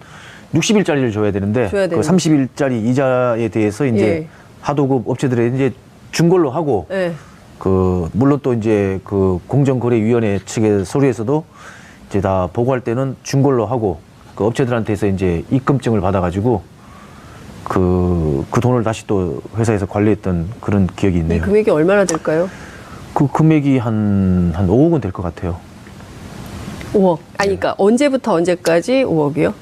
60일짜리를 줘야 되는데 그 30일짜리 이자에 대해서 이제 예. 하도급 업체들에 이제 준 걸로 하고 예. 그 물론 또 이제 그 공정거래위원회 측의 서류에서도 이제 다 보고할 때는 준 걸로 하고 그 업체들한테서 이제 입금증을 받아가지고 그 돈을 다시 또 회사에서 관리했던 그런 기억이 있네요. 이 금액이 얼마나 될까요? 그 금액이 한 5억은 될 것 같아요. 5억. 아니, 그러니까 언제부터 언제까지 5억이요?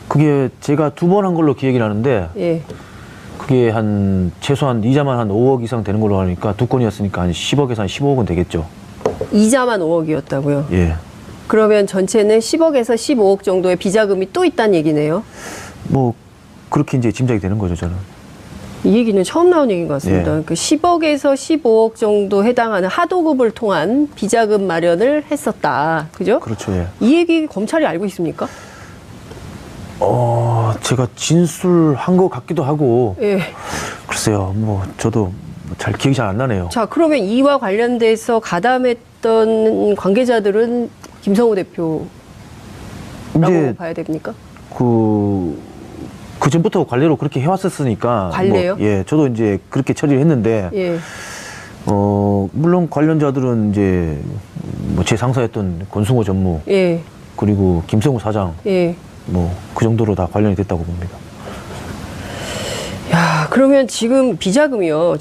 그게 제가 2번 한 걸로 기억이 나는데 예. 그게 한 최소한 이자만 한 5억 이상 되는 걸로 하니까 2건이었으니까 한 10억에서 한 15억은 되겠죠. 이자만 5억이었다고요? 예. 그러면 전체는 10억에서 15억 정도의 비자금이 또 있다는 얘기네요. 뭐 그렇게 이제 짐작이 되는 거죠, 저는. 이 얘기는 처음 나온 얘기인 것 같습니다. 예. 그 10억에서 15억 정도 해당하는 하도급을 통한 비자금 마련을 했었다. 그죠? 그렇죠, 예. 이 얘기 검찰이 알고 있습니까? 제가 진술한 것 같기도 하고. 예. 글쎄요, 뭐 저도 잘 기억이 잘 안 나네요. 자, 그러면 이와 관련돼서 가담했던 관계자들은 김성우 대표라고 이제 봐야 됩니까? 그 전부터 관례로 그렇게 해왔었으니까. 관례요? 뭐, 예, 저도 이제 그렇게 처리를 했는데. 예. 물론 관련자들은 이제 뭐 제 상사였던 권승호 전무. 예. 그리고 김성우 사장. 예. 뭐 그 정도로 다 관련이 됐다고 봅니다. 야, 그러면 지금 비자금이요.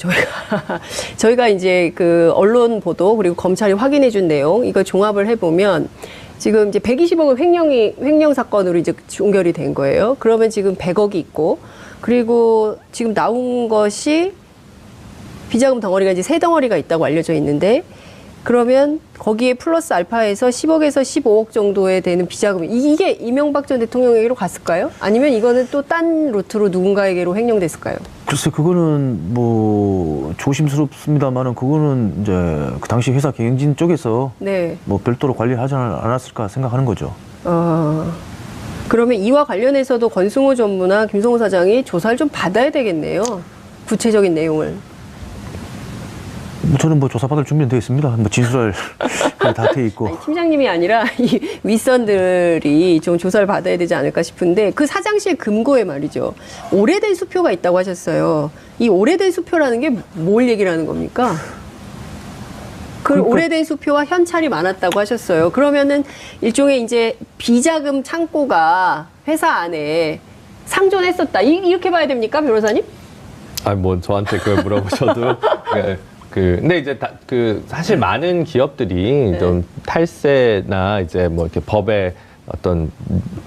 저희가 이제 그 언론 보도 그리고 검찰이 확인해 준 내용 이거 종합을 해보면 지금 이제 120억은 횡령 사건으로 이제 종결이 된 거예요. 그러면 지금 100억이 있고 그리고 지금 나온 것이 비자금 덩어리가 이제 3덩어리가 있다고 알려져 있는데 그러면 거기에 플러스 알파에서 10억에서 15억 정도에 되는 비자금이 이게 이명박 전 대통령에게로 갔을까요? 아니면 이거는 또 딴 루트로 누군가에게로 횡령됐을까요? 글쎄 그거는 뭐 조심스럽습니다만은 그거는 이제 그 당시 회사 경영진 쪽에서 네. 뭐 별도로 관리를 하지 않았을까 생각하는 거죠. 그러면 이와 관련해서도 권승호 전무나 김성호 사장이 조사를 좀 받아야 되겠네요. 구체적인 내용을. 저는 뭐 조사받을 준비는 되어 있습니다. 뭐 진술할 다 돼 있고. 아니, 팀장님이 아니라 이 윗선들이 좀 조사를 받아야 되지 않을까 싶은데 그 사장실 금고에 말이죠. 오래된 수표가 있다고 하셨어요. 이 오래된 수표라는 게 뭘 얘기를 하는 겁니까? 그러니까 오래된 수표와 현찰이 많았다고 하셨어요. 그러면은 일종의 이제 비자금 창고가 회사 안에 상존했었다. 이렇게 봐야 됩니까, 변호사님? 뭐 저한테 그걸 물어보셔도. 근데 이제 사실 많은 기업들이 좀 탈세나 이제 뭐 이렇게 법에 어떤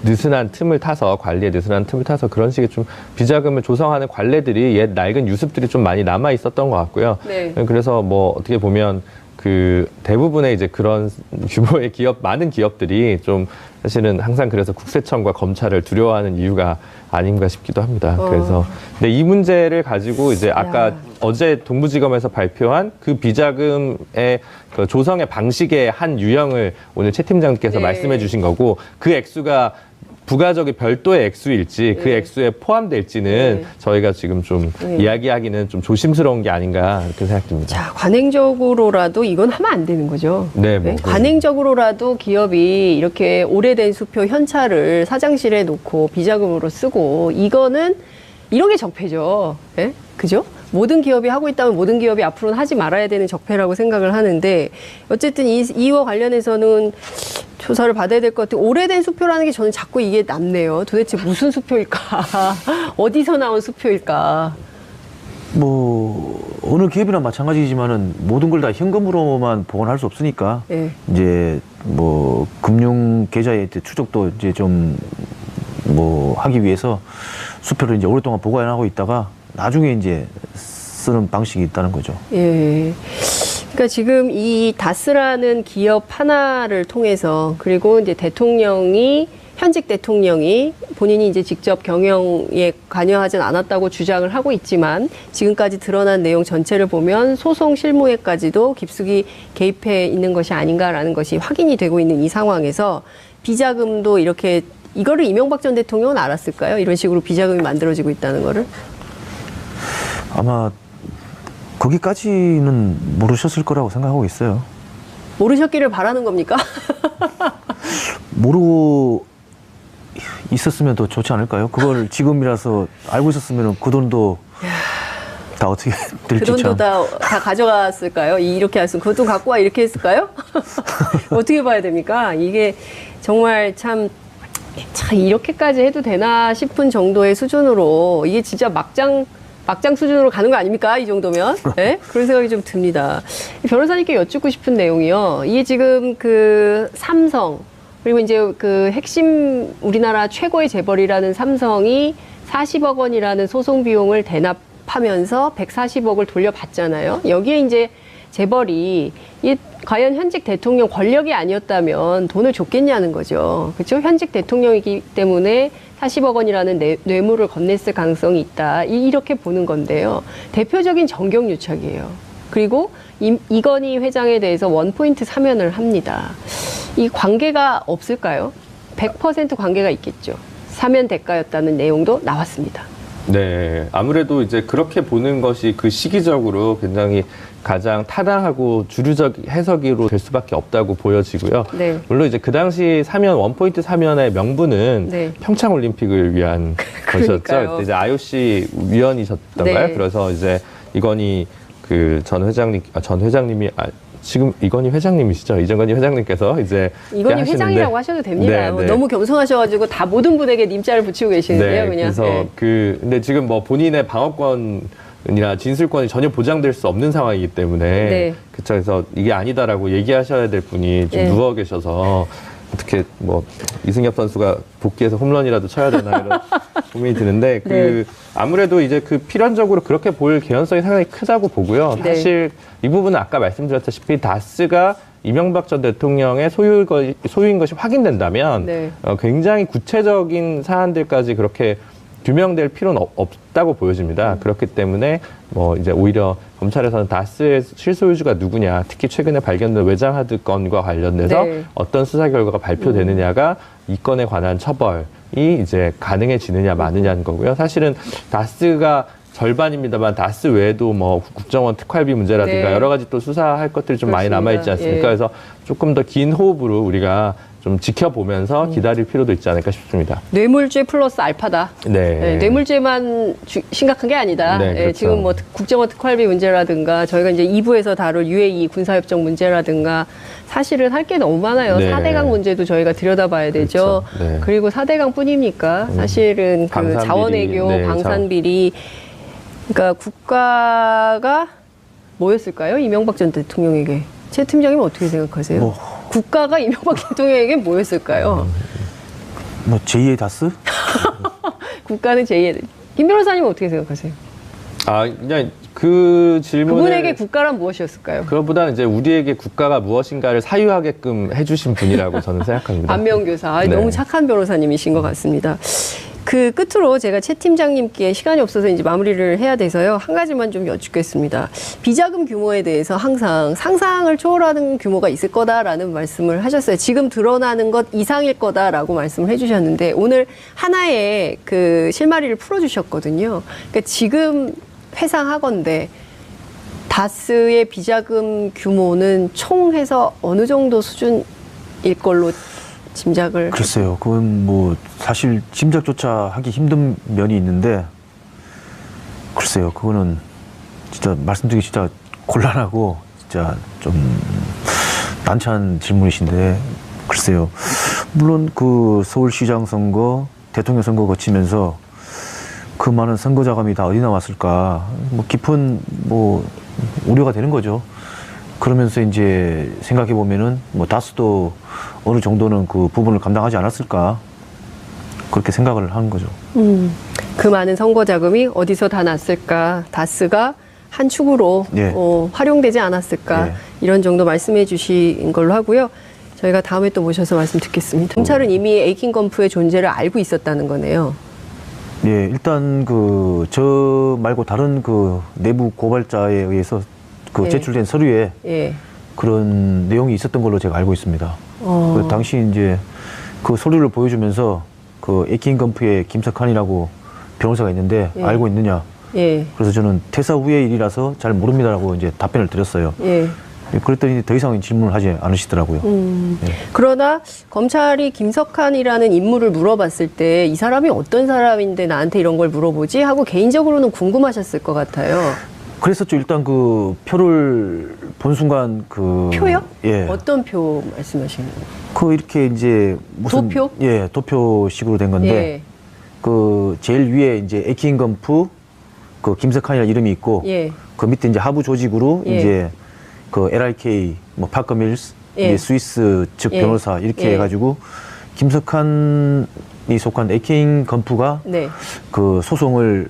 느슨한 틈을 타서 관리에 느슨한 틈을 타서 그런 식의 좀 비자금을 조성하는 관례들이 옛 낡은 유습들이 좀 많이 남아 있었던 것 같고요. 네. 그래서 뭐 어떻게 보면 그 대부분의 이제 그런 규모의 많은 기업들이 좀 사실은 항상 그래서 국세청과 검찰을 두려워하는 이유가 아닌가 싶기도 합니다. 그래서 근데 이 문제를 가지고 이제 아까 어제 동부지검에서 발표한 그 비자금의 그 조성의 방식의 한 유형을 오늘 최 팀장님께서 네. 말씀해 주신 거고 그 액수가 부가적인 별도의 액수일지 그 액수에 포함될지는 저희가 지금 좀 이야기하기는 좀 조심스러운 게 아닌가 이렇게 생각됩니다. 자, 관행적으로라도 이건 하면 안 되는 거죠. 네, 뭐 관행적으로라도 기업이 이렇게 오래된 수표 현찰을 사장실에 놓고 비자금으로 쓰고 이거는 이런 게 적폐죠. 네? 그죠? 모든 기업이 하고 있다면 모든 기업이 앞으로는 하지 말아야 되는 적폐라고 생각을 하는데 어쨌든 이와 관련해서는 조사를 받아야 될 것 같아요. 오래된 수표라는 게 저는 자꾸 이게 남네요. 도대체 무슨 수표일까? 어디서 나온 수표일까? 뭐 어느 기업이나 마찬가지지만은 모든 걸 다 현금으로만 보관할 수 없으니까 네. 이제 뭐 금융 계좌의 추적도 이제 좀 뭐 하기 위해서 수표를 이제 오랫동안 보관하고 있다가 나중에 이제 쓰는 방식이 있다는 거죠. 예. 그러니까 지금 이 다스라는 기업 하나를 통해서 그리고 이제 현직 대통령이 본인이 이제 직접 경영에 관여하진 않았다고 주장을 하고 있지만 지금까지 드러난 내용 전체를 보면 소송 실무에까지도 깊숙이 개입해 있는 것이 아닌가라는 것이 확인이 되고 있는 이 상황에서 비자금도 이렇게 이거를 이명박 전 대통령은 알았을까요? 이런 식으로 비자금이 만들어지고 있다는 거를? 아마 거기까지는 모르셨을 거라고 생각하고 있어요. 모르셨기를 바라는 겁니까? 모르고 있었으면 더 좋지 않을까요? 그걸 지금이라서 알고 있었으면 그 돈도 다 어떻게 될지 그 돈도 다 가져갔을까요? 이렇게 했으면 그 돈 갖고 와 이렇게 했을까요? 어떻게 봐야 됩니까? 이게 정말 참 이렇게까지 해도 되나 싶은 정도의 수준으로 이게 진짜 막장 수준으로 가는 거 아닙니까? 이 정도면. 네? 그런 생각이 좀 듭니다. 변호사님께 여쭙고 싶은 내용이요. 이게 지금 그 삼성, 그리고 이제 그 핵심 우리나라 최고의 재벌이라는 삼성이 40억 원이라는 소송 비용을 대납하면서 140억을 돌려받잖아요. 여기에 이제 재벌이 과연 현직 대통령 권력이 아니었다면 돈을 줬겠냐는 거죠. 그렇죠? 현직 대통령이기 때문에 40억 원이라는 뇌물을 건넸을 가능성이 있다. 이렇게 보는 건데요. 대표적인 정경유착이에요. 그리고 이건희 회장에 대해서 원포인트 사면을 합니다. 이 관계가 없을까요? 100% 관계가 있겠죠. 사면 대가였다는 내용도 나왔습니다. 네, 아무래도 이제 그렇게 보는 것이 그 시기적으로 굉장히 가장 타당하고 주류적 해석으로 될 수밖에 없다고 보여지고요. 네. 물론 이제 그 당시 사면 원포인트 사면의 명분은 네. 평창 올림픽을 위한 것이었죠. 그때 이제 IOC 위원이셨던가요? 네. 그래서 이제 이건희 그 전 회장님이 지금 이건희 회장님이시죠? 이정건희 회장님께서 이제 이건희 회장이라고 하셔도 됩니다. 네, 네. 너무 겸손하셔가지고 다 모든 분에게 님자를 붙이고 계시는데요. 네, 그냥. 그래서 네. 근데 지금 뭐 본인의 방어권이나 진술권이 전혀 보장될 수 없는 상황이기 때문에 네. 그쵸. 그래서 이게 아니다라고 얘기하셔야 될 분이 좀 네. 누워 계셔서 어떻게 뭐 이승엽 선수가 복귀해서 홈런이라도 쳐야 되나 이런 고민이 드는데 네. 아무래도 이제 그 필연적으로 그렇게 보일 개연성이 상당히 크다고 보고요. 네. 사실 이 부분은 아까 말씀드렸다시피 다스가 이명박 전 대통령의 소유인 것이 확인된다면 네. 굉장히 구체적인 사안들까지 그렇게 규명될 필요는 없다고 보여집니다. 그렇기 때문에 뭐 이제 오히려 검찰에서는 다스의 실소유주가 누구냐, 특히 최근에 발견된 외장하드 건과 관련돼서 네. 어떤 수사 결과가 발표되느냐가 이 건에 관한 처벌이 이제 가능해지느냐 마느냐는 거고요. 사실은 다스가 절반입니다만 다스 외에도 뭐 국정원 특활비 문제라든가 네. 여러 가지 또 수사할 것들이 좀 많이 그렇습니다. 남아있지 않습니까? 예. 그래서 조금 더 긴 호흡으로 우리가 좀 지켜보면서 기다릴 필요도 있지 않을까 싶습니다. 뇌물죄 플러스 알파다. 네. 네, 뇌물죄만 심각한 게 아니다. 네, 그렇죠. 지금 뭐 국정원 특활비 문제라든가 저희가 이제 2부에서 다룰 UAE 군사협정 문제라든가 사실은 할 게 너무 많아요. 네. 4대강 문제도 저희가 들여다봐야 되죠. 그렇죠. 네. 그리고 4대강 뿐입니까? 사실은 그 방산비리, 자원외교, 네, 방산비리. 그러니까 국가가 뭐였을까요? 이명박 전 대통령에게. 최 팀장님 어떻게 생각하세요? 국가가 이명박 대통령에게 뭐였을까요? 뭐 제2의 다스? 국가는 제2의. 김 변호사님은 어떻게 생각하세요? 그냥 그 질문을 그분에게 국가란 무엇이었을까요? 그것보다는 이제 우리에게 국가가 무엇인가를 사유하게끔 해주신 분이라고 저는 생각합니다. 안명교사. 네. 너무 착한 변호사님이신 것 같습니다. 그 끝으로 제가 최 팀장님께 시간이 없어서 이제 마무리를 해야 돼서요. 한 가지만 좀 여쭙겠습니다. 비자금 규모에 대해서 항상 상상을 초월하는 규모가 있을 거다라는 말씀을 하셨어요. 지금 드러나는 것 이상일 거다라고 말씀을 해주셨는데 오늘 하나의 그 실마리를 풀어주셨거든요. 그러니까 지금 회상하건대 다스의 비자금 규모는 총 해서 어느 정도 수준일 걸로 짐작을. 글쎄요. 그건 뭐 사실 짐작조차 하기 힘든 면이 있는데 글쎄요. 그거는 진짜 말씀드리기 진짜 곤란하고 진짜 좀 난처한 질문이신데 글쎄요. 물론 그 서울시장 선거, 대통령 선거 거치면서 그 많은 선거 자금이 다 어디 나왔을까? 뭐 깊은 뭐 우려가 되는 거죠. 그러면서 이제 생각해 보면은 뭐 다스도 어느 정도는 그 부분을 감당하지 않았을까 그렇게 생각을 하는 거죠. 그 많은 선거 자금이 어디서 다 났을까? 다스가 한 축으로 예. 활용되지 않았을까? 예. 이런 정도 말씀해 주신 걸로 하고요. 저희가 다음에 또 모셔서 말씀 듣겠습니다. 경찰은 이미 에이킹건프의 존재를 알고 있었다는 거네요. 예, 일단 그 저 말고 다른 그 내부 고발자에 의해서 그 예. 제출된 서류에 예. 그런 내용이 있었던 걸로 제가 알고 있습니다. 그 당시 이제 그 서류를 보여주면서 그 에킹건프의 김석환이라고 변호사가 있는데 예. 알고 있느냐? 예. 그래서 저는 퇴사 후의 일이라서 잘 모릅니다라고 이제 답변을 드렸어요. 예. 그랬더니 더 이상 질문을 하지 않으시더라고요. 예. 그러나 검찰이 김석환이라는 인물을 물어봤을 때 이 사람이 어떤 사람인데 나한테 이런 걸 물어보지 하고 개인적으로는 궁금하셨을 것 같아요. 그랬었죠. 일단 그 표를 본 순간 그 표요? 예. 어떤 표 말씀하시는 거예요? 그 이렇게 이제 무슨 도표? 예, 도표식으로 된 건데 예. 그 제일 위에 이제 에킹건프 그 김석환이라는 이름이 있고 예. 그 밑에 이제 하부 조직으로 예. 이제 그 LRK 뭐 파커 밀스 예. 이제 스위스 측 예. 변호사 이렇게 예. 해가지고 김석환이 속한 에킹건프가 네. 그 소송을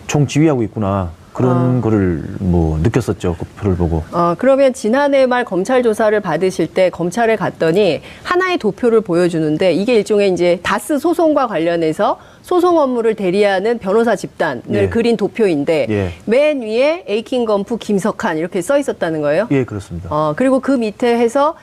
총지휘하고 있구나 그런 거를 뭐 느꼈었죠. 그 표를 보고. 그러면 지난해 말 검찰 조사를 받으실 때 검찰에 갔더니 하나의 도표를 보여주는데 이게 일종의 이제 다스 소송과 관련해서 소송 업무를 대리하는 변호사 집단을 예. 그린 도표인데 예. 맨 위에 에이킹건프 김석환 이렇게 써 있었다는 거예요? 예, 그렇습니다. 그리고 그 밑에 해서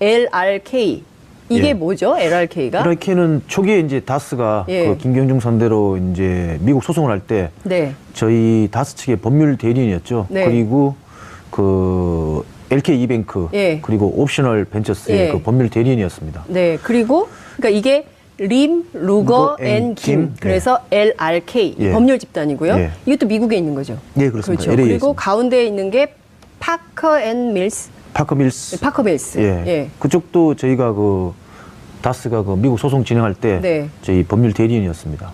LRK 이게 예. 뭐죠? LRK가? LRK는 초기에 이제 다스가 예. 그 김경중 상대로 이제 미국 소송을 할 때 네. 저희 다스 측의 법률 대리인이었죠. 네. 그리고 그 LK 이뱅크 예. 그리고 옵셔널 벤처스의 예. 그 법률 대리인이었습니다. 네. 그리고 그러니까 이게 림, 루거, 앤 김. 그래서 LRK 예. 법률 집단이고요. 예. 이것도 미국에 있는 거죠. 예, 그렇습니다. 그렇죠. LA 에 그리고 있습니다. 가운데에 있는 게 파커 앤 밀스. 파커 밀스. 파커 밀스. 예. 예. 그쪽도 저희가 그 다스가 그 미국 소송 진행할 때 네. 저희 법률 대리인이었습니다.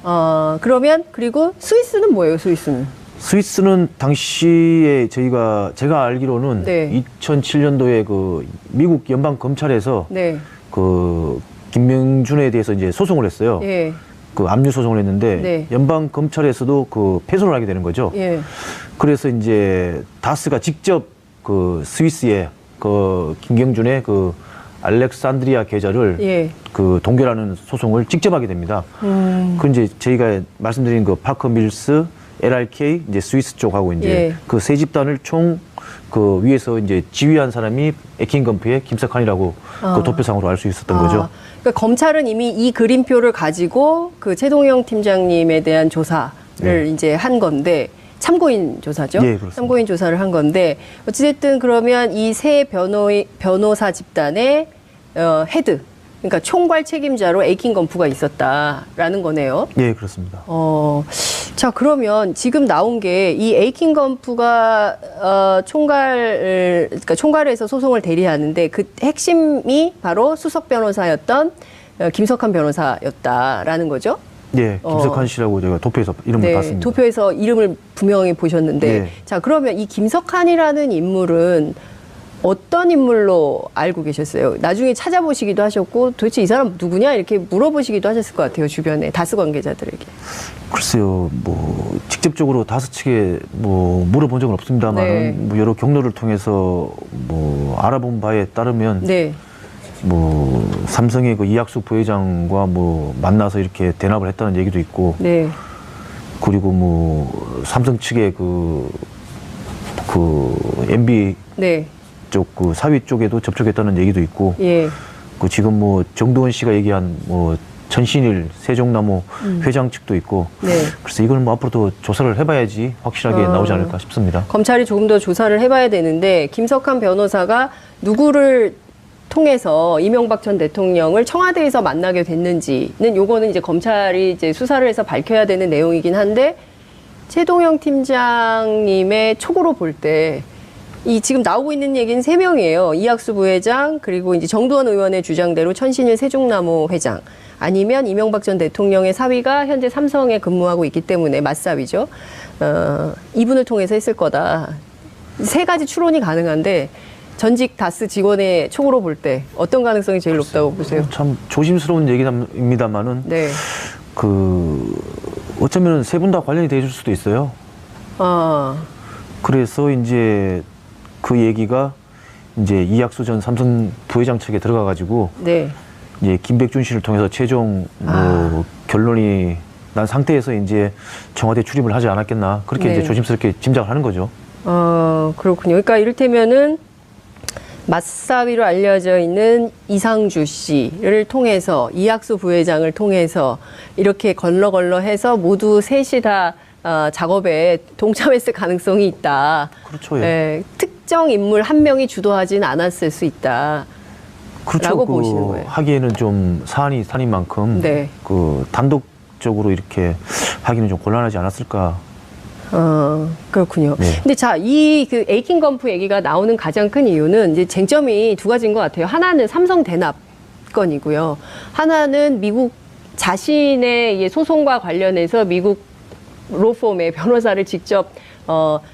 그러면 그리고 스위스는 뭐예요? 스위스는? 스위스는 당시에 제가 알기로는 네. 2007년도에 그 미국 연방 검찰에서 네. 그 김명준에 대해서 이제 소송을 했어요. 예. 그 압류 소송을 했는데 네. 연방 검찰에서도 그 패소를 하게 되는 거죠. 예. 그래서 이제 다스가 직접 그 스위스에 그 김경준의 그 알렉산드리아 계좌를 예. 그 동결하는 소송을 직접 하게 됩니다. 그 이제 저희가 말씀드린 그 파커 밀스, LRK 이제 스위스 쪽하고 이제 예. 그 세 집단을 총 그 위에서 이제 지휘한 사람이 에킹건프의 김석환이라고 그 도표상으로 알 수 있었던 거죠. 그러니까 검찰은 이미 이 그림표를 가지고 그 최동영 팀장님에 대한 조사를 네. 이제 한 건데 참고인 조사죠. 예, 그렇습니다. 참고인 조사를 한 건데 어찌됐든 그러면 이 세 변호사 집단의 헤드, 그러니까 총괄 책임자로 에이킹건프가 있었다라는 거네요. 예, 그렇습니다. 자, 그러면 지금 나온 게 이 에이킹건프가 그러니까 총괄해서 소송을 대리하는데 그 핵심이 바로 수석 변호사였던 김석환 변호사였다라는 거죠. 예, 김석환 씨라고 제가 도표에서 이름을 봤습니다. 도표에서 이름을 분명히 보셨는데, 예. 자, 그러면 이 김석환이라는 인물은 어떤 인물로 알고 계셨어요? 나중에 찾아보시기도 하셨고, 도대체 이 사람 누구냐? 이렇게 물어보시기도 하셨을 것 같아요, 주변에, 다스 관계자들에게. 글쎄요, 뭐, 직접적으로 다스 측에 뭐, 물어본 적은 없습니다만, 네. 뭐 여러 경로를 통해서 뭐, 알아본 바에 따르면, 네. 뭐, 삼성의 그 이학수 부회장과 뭐, 만나서 이렇게 대납을 했다는 얘기도 있고, 네. 그리고 뭐, 삼성 측의 MB 네. 쪽, 그 사위 쪽에도 접촉했다는 얘기도 있고, 예. 그 지금 뭐, 정두원 씨가 얘기한 뭐, 전신일 세종나무 회장 측도 있고, 네. 그래서 이걸 뭐 앞으로도 조사를 해봐야지 확실하게 나오지 않을까 싶습니다. 검찰이 조금 더 조사를 해봐야 되는데, 김석환 변호사가 누구를 통해서 이명박 전 대통령을 청와대에서 만나게 됐는지는 요거는 이제 검찰이 이제 수사를 해서 밝혀야 되는 내용이긴 한데, 최동영 팀장님의 촉으로 볼 때, 이 지금 나오고 있는 얘기는 3명이에요. 이학수 부회장, 그리고 이제 정두원 의원의 주장대로 천신일 세종나무 회장. 아니면 이명박 전 대통령의 사위가 현재 삼성에 근무하고 있기 때문에 맞사위죠. 이분을 통해서 했을 거다. 3가지 추론이 가능한데 전직 다스 직원의 촉으로 볼 때 어떤 가능성이 제일 높다고 보세요? 참 조심스러운 얘기입니다만은 네. 어쩌면 세 분 다 관련이 되실 수도 있어요. 그래서 이제 그 얘기가 이제 이학수 전 삼성 부회장 측에 들어가가지고 네. 이제 김백준 씨를 통해서 최종 결론이 난 상태에서 이제 청와대 출입을 하지 않았겠나 그렇게 네. 이제 조심스럽게 짐작을 하는 거죠. 그렇군요. 그러니까 이를테면은 맞사위로 알려져 있는 이상주 씨를 통해서 이학수 부회장을 통해서 이렇게 걸러걸러해서 모두 셋이 다 작업에 동참했을 가능성이 있다. 그렇죠. 예. 예, 특정 인물 한 명이 주도하진 않았을 수 있다. 그렇죠. 라고 보시는 거예요. 하기에는 좀 사안이 사안인 만큼 네. 단독적으로 이렇게 하기는 좀 곤란하지 않았을까. 그렇군요. 네. 근데 자, 이 그 에이킹 검프 얘기가 나오는 가장 큰 이유는 이제 쟁점이 두 가지인 것 같아요. 하나는 삼성 대납 건이고요. 하나는 미국 자신의 이 소송과 관련해서 미국 로펌의 변호사를 직접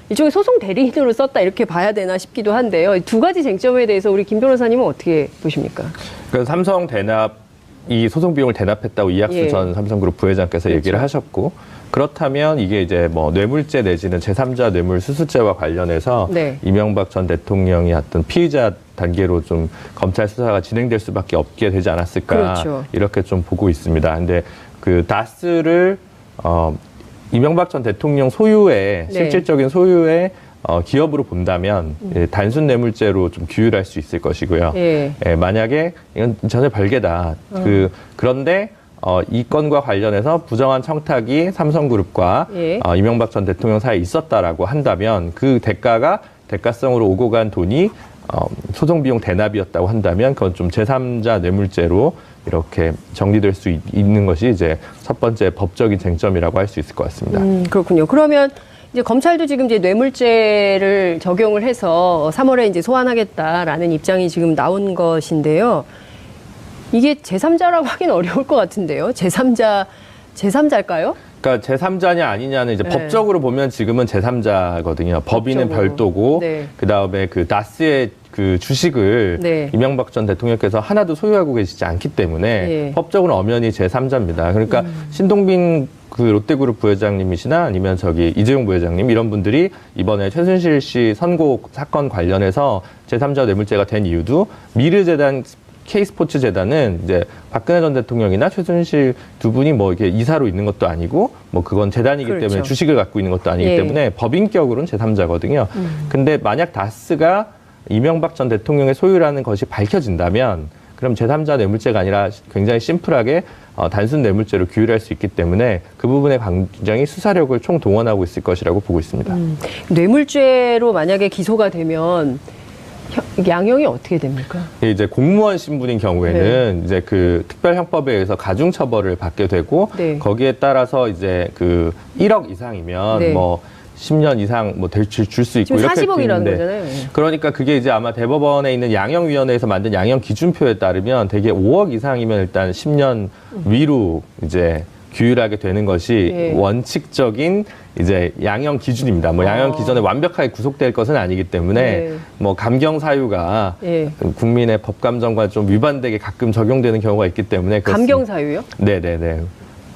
일종의 소송 대리인으로 썼다 이렇게 봐야 되나 싶기도 한데요. 두 가지 쟁점에 대해서 우리 김 변호사님은 어떻게 보십니까? 그러니까 삼성 대납 이 소송 비용을 대납했다고 이학수 예. 전 삼성그룹 부회장께서 그렇죠. 얘기를 하셨고, 그렇다면 이게 이제 뭐 뇌물죄 내지는 제3자 뇌물수수죄와 관련해서 네. 이명박 전 대통령이 어떤 피의자 단계로 좀 검찰 수사가 진행될 수밖에 없게 되지 않았을까, 그렇죠. 이렇게 좀 보고 있습니다. 근데 그 다스를 이명박 전 대통령 소유의 네. 실질적인 소유의 기업으로 본다면 단순 뇌물죄로 좀 규율할 수 있을 것이고요. 예. 예, 만약에 이건 전혀 별개다. 그런데 이 건과 관련해서 부정한 청탁이 삼성그룹과 예. 이명박 전 대통령 사이에 있었다라고 한다면 그 대가가 대가성으로 오고 간 돈이 소송 비용 대납이었다고 한다면 그건 좀 제3자 뇌물죄로 이렇게 정리될 수 있는 것이 이제 첫 번째 법적인 쟁점이라고 할 수 있을 것 같습니다. 그렇군요. 그러면 이제 검찰도 지금 이제 뇌물죄를 적용을 해서 3월에 이제 소환하겠다라는 입장이 지금 나온 것인데요. 이게 제3자라고 하긴 어려울 것 같은데요. 제3자일까요? 그러니까 제3자냐 아니냐는 이제 네. 법적으로 보면 지금은 제3자거든요. 법인은 법적으로. 별도고, 네. 그다음에 그 다스의 그 주식을 네. 이명박 전 대통령께서 하나도 소유하고 계시지 않기 때문에 예. 법적으로 엄연히 제3자입니다. 그러니까 신동빈 그 롯데그룹 부회장님이시나 아니면 저기 이재용 부회장님 이런 분들이 이번에 최순실 씨 선고 사건 관련해서 제3자 뇌물죄가 된 이유도 미르재단 K스포츠재단은 이제 박근혜 전 대통령이나 최순실 두 분이 뭐 이렇게 이사로 있는 것도 아니고 뭐 그건 재단이기 그렇죠. 때문에 주식을 갖고 있는 것도 아니기 예. 때문에 법인격으로는 제3자거든요. 근데 만약 다스가 이명박 전 대통령의 소유라는 것이 밝혀진다면 그럼 제3자 뇌물죄가 아니라 굉장히 심플하게 단순 뇌물죄로 규율할 수 있기 때문에 그 부분에 굉장히 수사력을 총동원하고 있을 것이라고 보고 있습니다. 뇌물죄로 만약에 기소가 되면 양형이 어떻게 됩니까? 이제 공무원 신분인 경우에는 네. 이제 그 특별형법에 의해서 가중처벌을 받게 되고 네. 거기에 따라서 이제 그 1억 이상이면 네. 뭐 10년 이상 뭐 줄 수 있고 지금 이렇게 40억이라는 있는데 거잖아요. 그러니까 그게 이제 아마 대법원에 있는 양형위원회에서 만든 양형 기준표에 따르면 대개 5억 이상이면 일단 10년 위로 이제 규율하게 되는 것이 예. 원칙적인 이제 양형 기준입니다. 뭐 양형 기준에 완벽하게 구속될 것은 아니기 때문에 네. 뭐 감경 사유가 예. 국민의 법 감정과 좀 위반되게 가끔 적용되는 경우가 있기 때문에 그렇습니다. 감경 사유요? 네네네.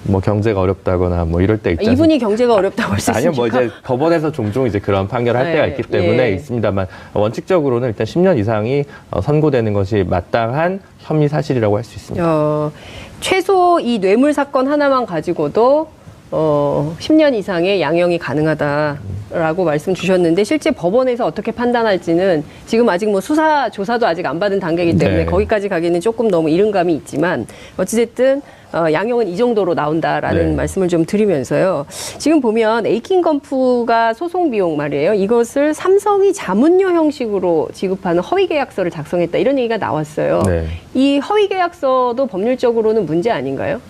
뭐 경제가 어렵다거나 뭐 이럴 때 있잖아요. 이분이 경제가 어렵다고 할 수 있습니까? 아니요, 뭐 이제 법원에서 종종 이제 그런 판결을 할 네, 때가 있기 때문에 예. 있습니다만 원칙적으로는 일단 10년 이상이 선고되는 것이 마땅한 혐의 사실이라고 할 수 있습니다. 최소 이 뇌물 사건 하나만 가지고도 10년 이상의 양형이 가능하다라고 말씀 주셨는데 실제 법원에서 어떻게 판단할지는 지금 아직 뭐 수사 조사도 아직 안 받은 단계이기 때문에 네. 거기까지 가기는 조금 너무 이른 감이 있지만 어찌됐든 양형은 이 정도로 나온다라는 네. 말씀을 좀 드리면서요. 지금 보면 에이킹 건프가 소송 비용 말이에요. 이것을 삼성이 자문료 형식으로 지급하는 허위 계약서를 작성했다 이런 얘기가 나왔어요. 네. 이 허위 계약서도 법률적으로는 문제 아닌가요?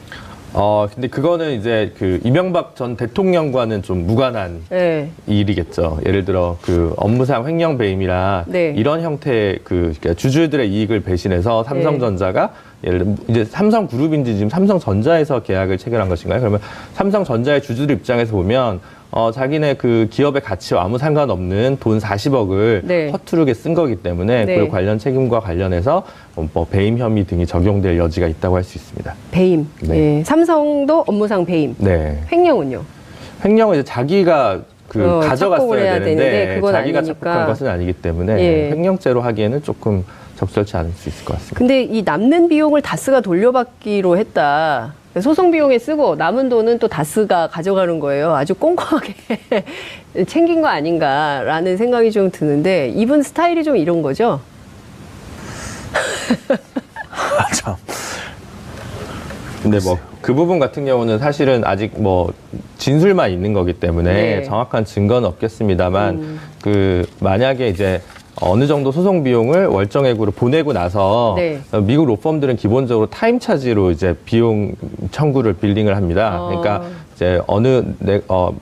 근데 그거는 이제 그 이명박 전 대통령과는 좀 무관한 네. 일이겠죠. 예를 들어 그 업무상 횡령 배임이나 네. 이런 형태의 그러니까 주주들의 이익을 배신해서 삼성전자가 예를 들어 이제 삼성그룹인지 지금 삼성전자에서 계약을 체결한 것인가요? 그러면 삼성전자의 주주들 입장에서 보면 자기네 그 기업의 가치와 아무 상관없는 돈 40억을 네. 허투루게 쓴 거기 때문에 네. 그 관련 책임과 관련해서 뭐 배임 혐의 등이 적용될 여지가 있다고 할 수 있습니다. 배임. 네. 예. 삼성도 업무상 배임. 네. 횡령은요? 횡령은 이제 자기가 착복을 해야 가져갔어야 되는데 되는데 그건 자기가 아니니까. 착복한 것은 아니기 때문에 예. 횡령죄로 하기에는 조금 적절치 않을 수 있을 것 같습니다. 근데 이 남는 비용을 다스가 돌려받기로 했다. 소송 비용에 쓰고 남은 돈은 또 다스가 가져가는 거예요. 아주 꼼꼼하게 챙긴 거 아닌가라는 생각이 좀 드는데 이분 스타일이 좀 이런 거죠? 참. 근데 뭐 그 부분 같은 경우는 사실은 아직 뭐 진술만 있는 거기 때문에 네. 정확한 증거는 없겠습니다만 그 만약에 이제 어느 정도 소송 비용을 월정액으로 보내고 나서 네. 미국 로펌들은 기본적으로 타임 차지로 이제 비용 청구를 빌링을 합니다. 그러니까 이제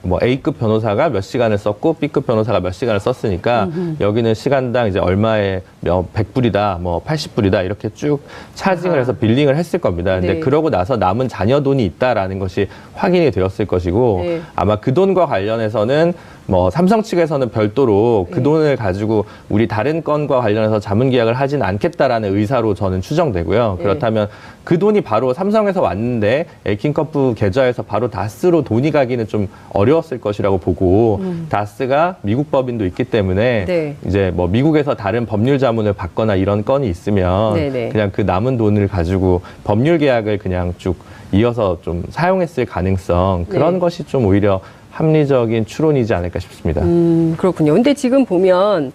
뭐 A급 변호사가 몇 시간을 썼고 B급 변호사가 몇 시간을 썼으니까 여기는 시간당 이제 얼마에 100불이다, 뭐 80불이다 이렇게 쭉 차징을 해서 빌링을 했을 겁니다. 근데 네. 그러고 나서 남은 잔여 돈이 있다라는 것이 확인이 되었을 것이고 네. 아마 그 돈과 관련해서는 뭐 삼성 측에서는 별도로 그 돈을 가지고 우리 다른 건과 관련해서 자문 계약을 하진 않겠다라는 의사로 저는 추정되고요. 그렇다면 그 돈이 바로 삼성에서 왔는데 에이킨커프 계좌에서 바로 다스로 돈이 가기는 좀 어려웠을 것이라고 보고 다스가 미국 법인도 있기 때문에 네. 이제 뭐 미국에서 다른 법률 자문을 받거나 이런 건이 있으면 네네. 그냥 그 남은 돈을 가지고 법률 계약을 그냥 쭉 이어서 좀 사용했을 가능성 그런 네. 것이 좀 오히려 합리적인 추론이지 않을까 싶습니다. 그렇군요. 근데 지금 보면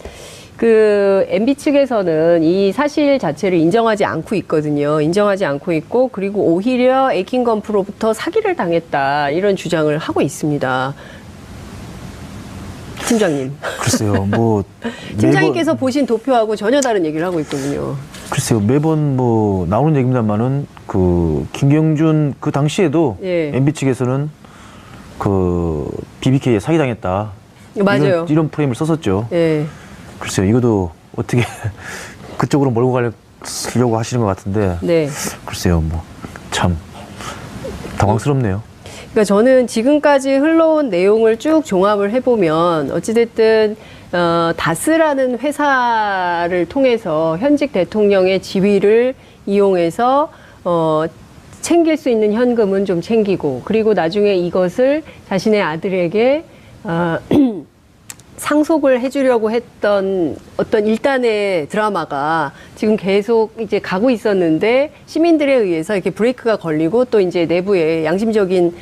그 MB 측에서는 이 사실 자체를 인정하지 않고 있거든요. 인정하지 않고 있고 그리고 오히려 에이킨컴프로부터 사기를 당했다 이런 주장을 하고 있습니다. 팀장님. 글쎄요, 뭐 팀장님께서 보신 도표하고 전혀 다른 얘기를 하고 있거든요. 글쎄요, 매번 뭐 나오는 얘기입니다만은 그 김경준 그 당시에도 예. MB 측에서는 그 BBK에 사기당했다. 맞아요. 이런 프레임을 썼었죠. 예. 글쎄요, 이것도 어떻게 그쪽으로 몰고 가려고 하시는 것 같은데. 네. 글쎄요, 뭐 참 당황스럽네요. 그러니까 저는 지금까지 흘러온 내용을 쭉 종합을 해보면 어찌됐든 다스라는 회사를 통해서 현직 대통령의 지위를 이용해서 챙길 수 있는 현금은 좀 챙기고 그리고 나중에 이것을 자신의 아들에게 상속을 해주려고 했던 어떤 일단의 드라마가 지금 계속 이제 가고 있었는데 시민들에 의해서 이렇게 브레이크가 걸리고 또 이제 내부에 양심적인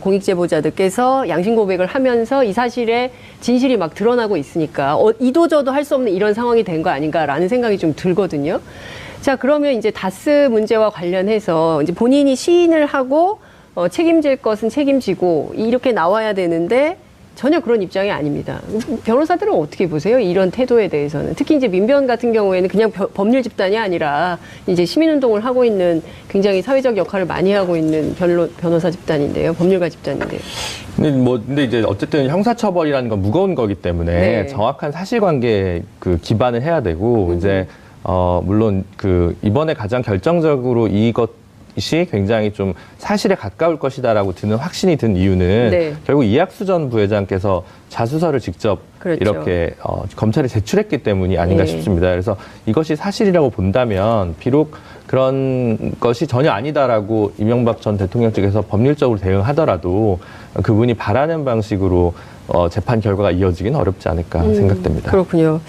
공익제보자들께서 양심 고백을 하면서 이 사실의 진실이 막 드러나고 있으니까 이도저도 할 수 없는 이런 상황이 된 거 아닌가라는 생각이 좀 들거든요. 자, 그러면 이제 다스 문제와 관련해서 이제 본인이 시인을 하고 책임질 것은 책임지고 이렇게 나와야 되는데 전혀 그런 입장이 아닙니다. 변호사들은 어떻게 보세요? 이런 태도에 대해서는. 특히 이제 민변 같은 경우에는 그냥 법률 집단이 아니라 이제 시민운동을 하고 있는 굉장히 사회적 역할을 많이 하고 있는 변호사 집단인데요. 법률가 집단인데요. 근데 이제 어쨌든 형사처벌이라는 건 무거운 거기 때문에 네. 정확한 사실관계에 그 기반을 해야 되고 이제 물론 그 이번에 가장 결정적으로 이것이 굉장히 좀 사실에 가까울 것이다라고 드는 확신이 든 이유는 네. 결국 이학수 전 부회장께서 자수서를 직접 그렇죠. 이렇게 검찰에 제출했기 때문이 아닌가 네. 싶습니다. 그래서 이것이 사실이라고 본다면 비록 그런 것이 전혀 아니다라고 이명박 전 대통령 측에서 법률적으로 대응하더라도 그분이 바라는 방식으로 재판 결과가 이어지기는 어렵지 않을까 생각됩니다. 그렇군요.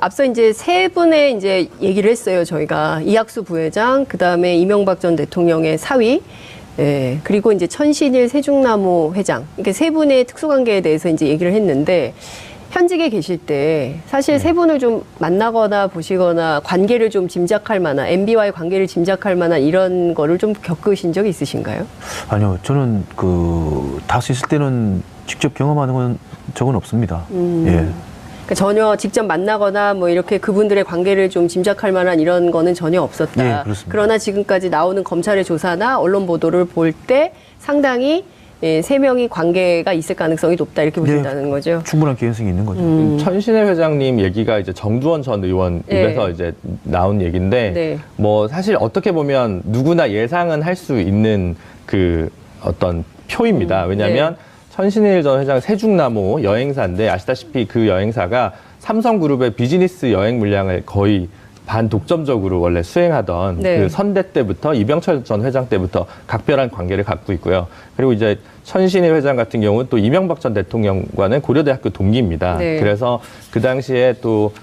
앞서 이제 세 분의 이제 얘기를 했어요. 저희가 이학수 부회장, 그 다음에 이명박 전 대통령의 사위, 예, 그리고 이제 천신일 세종나무 회장. 이렇게 세 분의 특수관계에 대해서 이제 얘기를 했는데 현직에 계실 때 사실 세 분을 좀 만나거나 보시거나 관계를 좀 짐작할 만한 MB와의 관계를 짐작할 만한 이런 거를 좀 겪으신 적이 있으신가요? 아니요, 저는 다스 있을 때는 직접 경험하는 적은 없습니다. 예. 그러니까 전혀 직접 만나거나 뭐 이렇게 그분들의 관계를 좀 짐작할 만한 이런 거는 전혀 없었다. 네, 그렇습니다. 그러나 지금까지 나오는 검찰의 조사나 언론 보도를 볼 때 상당히 세 명이 관계가 있을 가능성이 높다 이렇게 보신다는 거죠. 충분한 개연성이 있는 거죠. 천신일 회장님 얘기가 이제 정두원 전 의원 입에서 네. 이제 나온 얘기인데 네. 뭐 사실 어떻게 보면 누구나 예상은 할 수 있는 그 어떤 표입니다. 왜냐하면 천신일 전 회장 세종나무 여행사인데 아시다시피 그 여행사가 삼성그룹의 비즈니스 여행 물량을 거의 반독점적으로 원래 수행하던 네. 그 선대 때부터 이병철 전 회장 때부터 각별한 관계를 갖고 있고요. 그리고 이제 천신일 회장 같은 경우는 또 이명박 전 대통령과는 고려대학교 동기입니다. 네. 그래서 그 당시에 또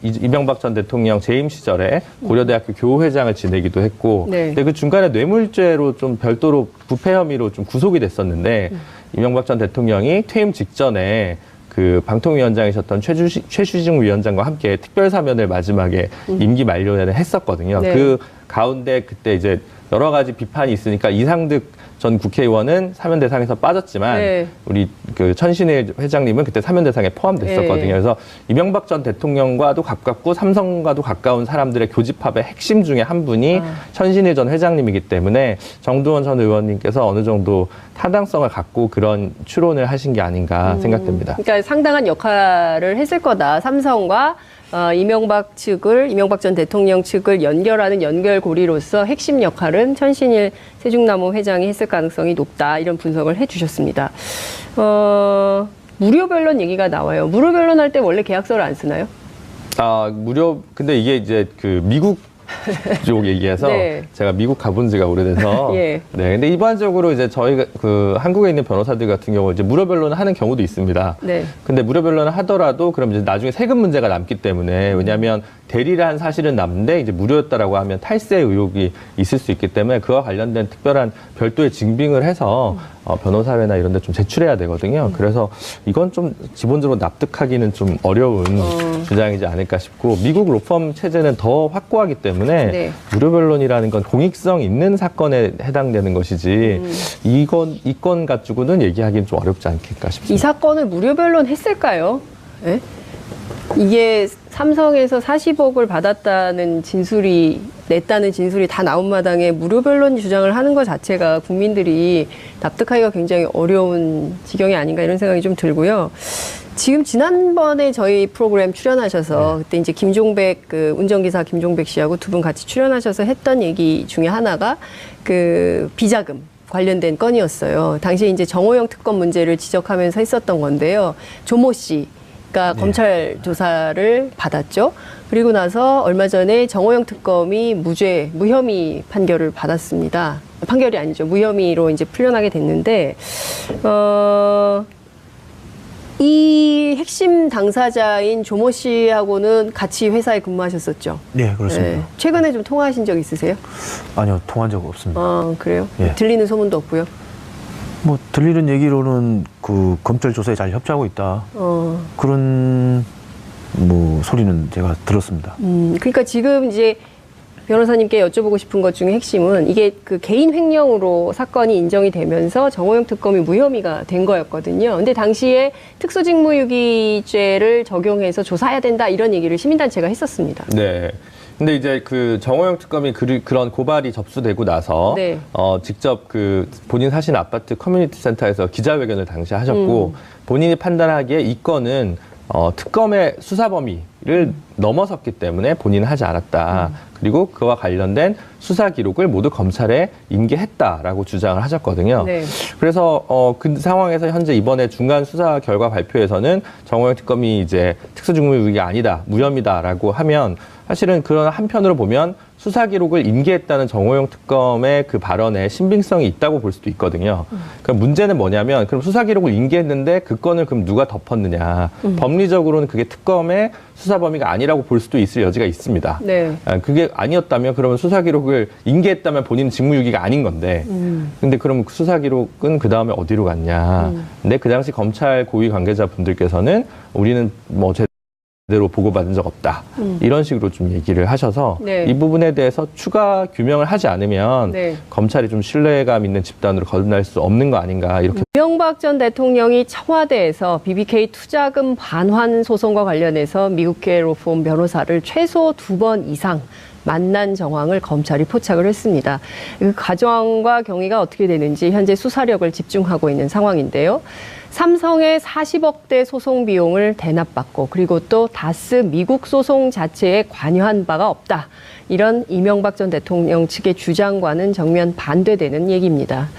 이명박 전 대통령 재임 시절에 고려대학교 교우회장을 지내기도 했고, 네. 근데 그 중간에 뇌물죄로 좀 별도로 부패 혐의로 좀 구속이 됐었는데 이명박 전 대통령이 퇴임 직전에 그 방통위원장이셨던 최슈징 위원장과 함께 특별사면을 마지막에 임기 만료에는 했었거든요. 네. 그 가운데 그때 이제 여러 가지 비판이 있으니까 이상득 전 국회의원은 사면 대상에서 빠졌지만 네. 우리 그 천신일 회장님은 그때 사면 대상에 포함됐었거든요. 네. 그래서 이명박 전 대통령과도 가깝고 삼성과도 가까운 사람들의 교집합의 핵심 중에 한 분이 천신일 전 회장님이기 때문에 정두원 전 의원님께서 어느 정도 타당성을 갖고 그런 추론을 하신 게 아닌가 생각됩니다. 그러니까 상당한 역할을 했을 거다. 삼성과 이명박 전 대통령 측을 연결하는 연결고리로서 핵심 역할은 천신일 세종나무 회장이 했을 가능성이 높다. 이런 분석을 해주셨습니다. 무료 변론 얘기가 나와요. 무료 변론할 때 원래 계약서를 안 쓰나요? 근데 이게 이제 그 미국 쪽 얘기해서 네. 제가 미국 가본 지가 오래돼서 예. 네. 근데 일반적으로 이제 저희가 그 한국에 있는 변호사들 같은 경우 이제 무료 변론을 하는 경우도 있습니다. 네. 근데 무료 변론을 하더라도 그럼 이제 나중에 세금 문제가 남기 때문에 왜냐하면 대리를 한 사실은 남는데 이제 무료였다라고 하면 탈세 의혹이 있을 수 있기 때문에 그와 관련된 특별한 별도의 증빙을 해서 변호사회나 이런 데 좀 제출해야 되거든요. 그래서 이건 좀 기본적으로 납득하기는 좀 어려운 주장이지 않을까 싶고 미국 로펌 체제는 더 확고하기 때문에 네. 무료 변론이라는 건 공익성 있는 사건에 해당되는 것이지 이 건 가지고는 얘기하기는 좀 어렵지 않겠까 싶습니다. 이 사건을 무료 변론 했을까요? 예? 이게 삼성에서 40억을 받았다는 냈다는 진술이 다 나온 마당에 무료 변론 주장을 하는 것 자체가 국민들이 납득하기가 굉장히 어려운 지경이 아닌가 이런 생각이 좀 들고요. 지금 지난번에 저희 프로그램 출연하셔서 그때 이제 김종백 운전기사 김종백 씨하고 두 분 같이 출연하셔서 했던 얘기 중에 하나가 그 비자금 관련된 건이었어요. 당시에 이제 정호영 특검 문제를 지적하면서 했었던 건데요. 조모 씨가 검찰 조사를 받았죠. 그리고 나서 얼마 전에 정호영 특검이 무혐의 판결을 받았습니다. 판결이 아니죠. 무혐의로 이제 풀려나게 됐는데, 이 핵심 당사자인 조모 씨하고는 같이 회사에 근무하셨었죠. 네, 그렇습니다. 네. 최근에 좀 통화하신 적 있으세요? 아니요, 통한 적 없습니다. 그래요? 예. 들리는 소문도 없고요. 뭐 들리는 얘기로는 그 검찰 조사에 잘 협조하고 있다. 그런 뭐 소리는 제가 들었습니다. 그러니까 지금 이제 변호사님께 여쭤보고 싶은 것 중에 핵심은 이게 그 개인 횡령으로 사건이 인정이 되면서 정호영 특검이 무혐의가 된 거였거든요. 근데 당시에 특수직무유기죄를 적용해서 조사해야 된다 이런 얘기를 시민단체가 했었습니다. 네. 근데 이제 그 정호영 특검이 그런 고발이 접수되고 나서 네. 직접 그 본인 사신 아파트 커뮤니티 센터에서 기자회견을 당시 하셨고 본인이 판단하기에 이 건은 특검의 수사 범위를 넘어섰기 때문에 본인은 하지 않았다. 그리고 그와 관련된 수사 기록을 모두 검찰에 인계했다라고 주장을 하셨거든요. 네. 그래서 그 상황에서 현재 이번에 중간 수사 결과 발표에서는 정호영 특검이 이제 특수직무유기가 아니다, 무혐의다라고 하면 사실은 그런 한편으로 보면 수사 기록을 인계했다는 정호영 특검의 그 발언에 신빙성이 있다고 볼 수도 있거든요. 그러니까 문제는 뭐냐면 그럼 수사 기록을 인계했는데 그 건을 그럼 누가 덮었느냐. 법리적으로는 그게 특검의 수사 범위가 아니라고 볼 수도 있을 여지가 있습니다. 네. 그게 아니었다면 그러면 수사 기록을 인계했다면 본인은 직무유기가 아닌 건데 근데 그럼 수사 기록은 그 다음에 어디로 갔냐. 근데 그 당시 검찰 고위 관계자분들께서는 우리는 뭐 제대로 보고받은 적 없다. 이런 식으로 좀 얘기를 하셔서 네. 이 부분에 대해서 추가 규명을 하지 않으면 네. 검찰이 좀 신뢰감 있는 집단으로 거듭날 수 없는 거 아닌가 이렇게. 이명박 전 대통령이 청와대에서 BBK 투자금 반환 소송과 관련해서 미국계 로펌 변호사를 최소 2번 이상 만난 정황을 검찰이 포착을 했습니다. 그 과정과 경위가 어떻게 되는지 현재 수사력을 집중하고 있는 상황인데요. 삼성의 40억대 소송 비용을 대납받고 그리고 또 다스 미국 소송 자체에 관여한 바가 없다. 이런 이명박 전 대통령 측의 주장과는 정면 반대되는 얘기입니다.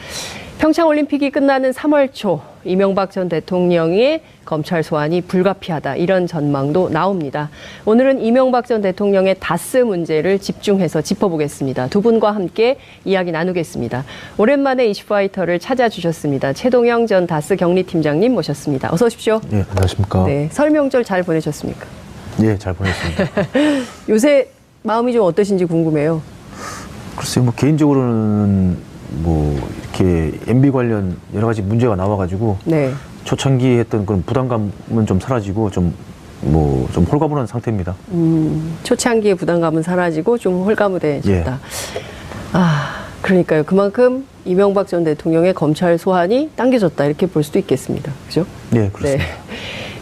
평창올림픽이 끝나는 3월 초 이명박 전 대통령의 검찰 소환이 불가피하다 이런 전망도 나옵니다. 오늘은 이명박 전 대통령의 다스 문제를 집중해서 짚어보겠습니다. 두 분과 함께 이야기 나누겠습니다. 오랜만에 이슈파이터를 찾아주셨습니다. 최동영 전 다스 경리팀장님 모셨습니다. 어서 오십시오. 네, 안녕하십니까. 네, 설 명절 잘 보내셨습니까? 네, 잘 보냈습니다. 요새 마음이 좀 어떠신지 궁금해요. 글쎄요, 뭐 개인적으로는 뭐 이렇게 MB 관련 여러 가지 문제가 나와가지고 네. 초창기 했던 그런 부담감은 좀 사라지고 좀 홀가분한 상태입니다. 초창기의 부담감은 사라지고 좀 홀가분해졌다. 예. 그러니까요. 그만큼 이명박 전 대통령의 검찰 소환이 당겨졌다 이렇게 볼 수도 있겠습니다. 그죠? 네, 그렇습니다. 네.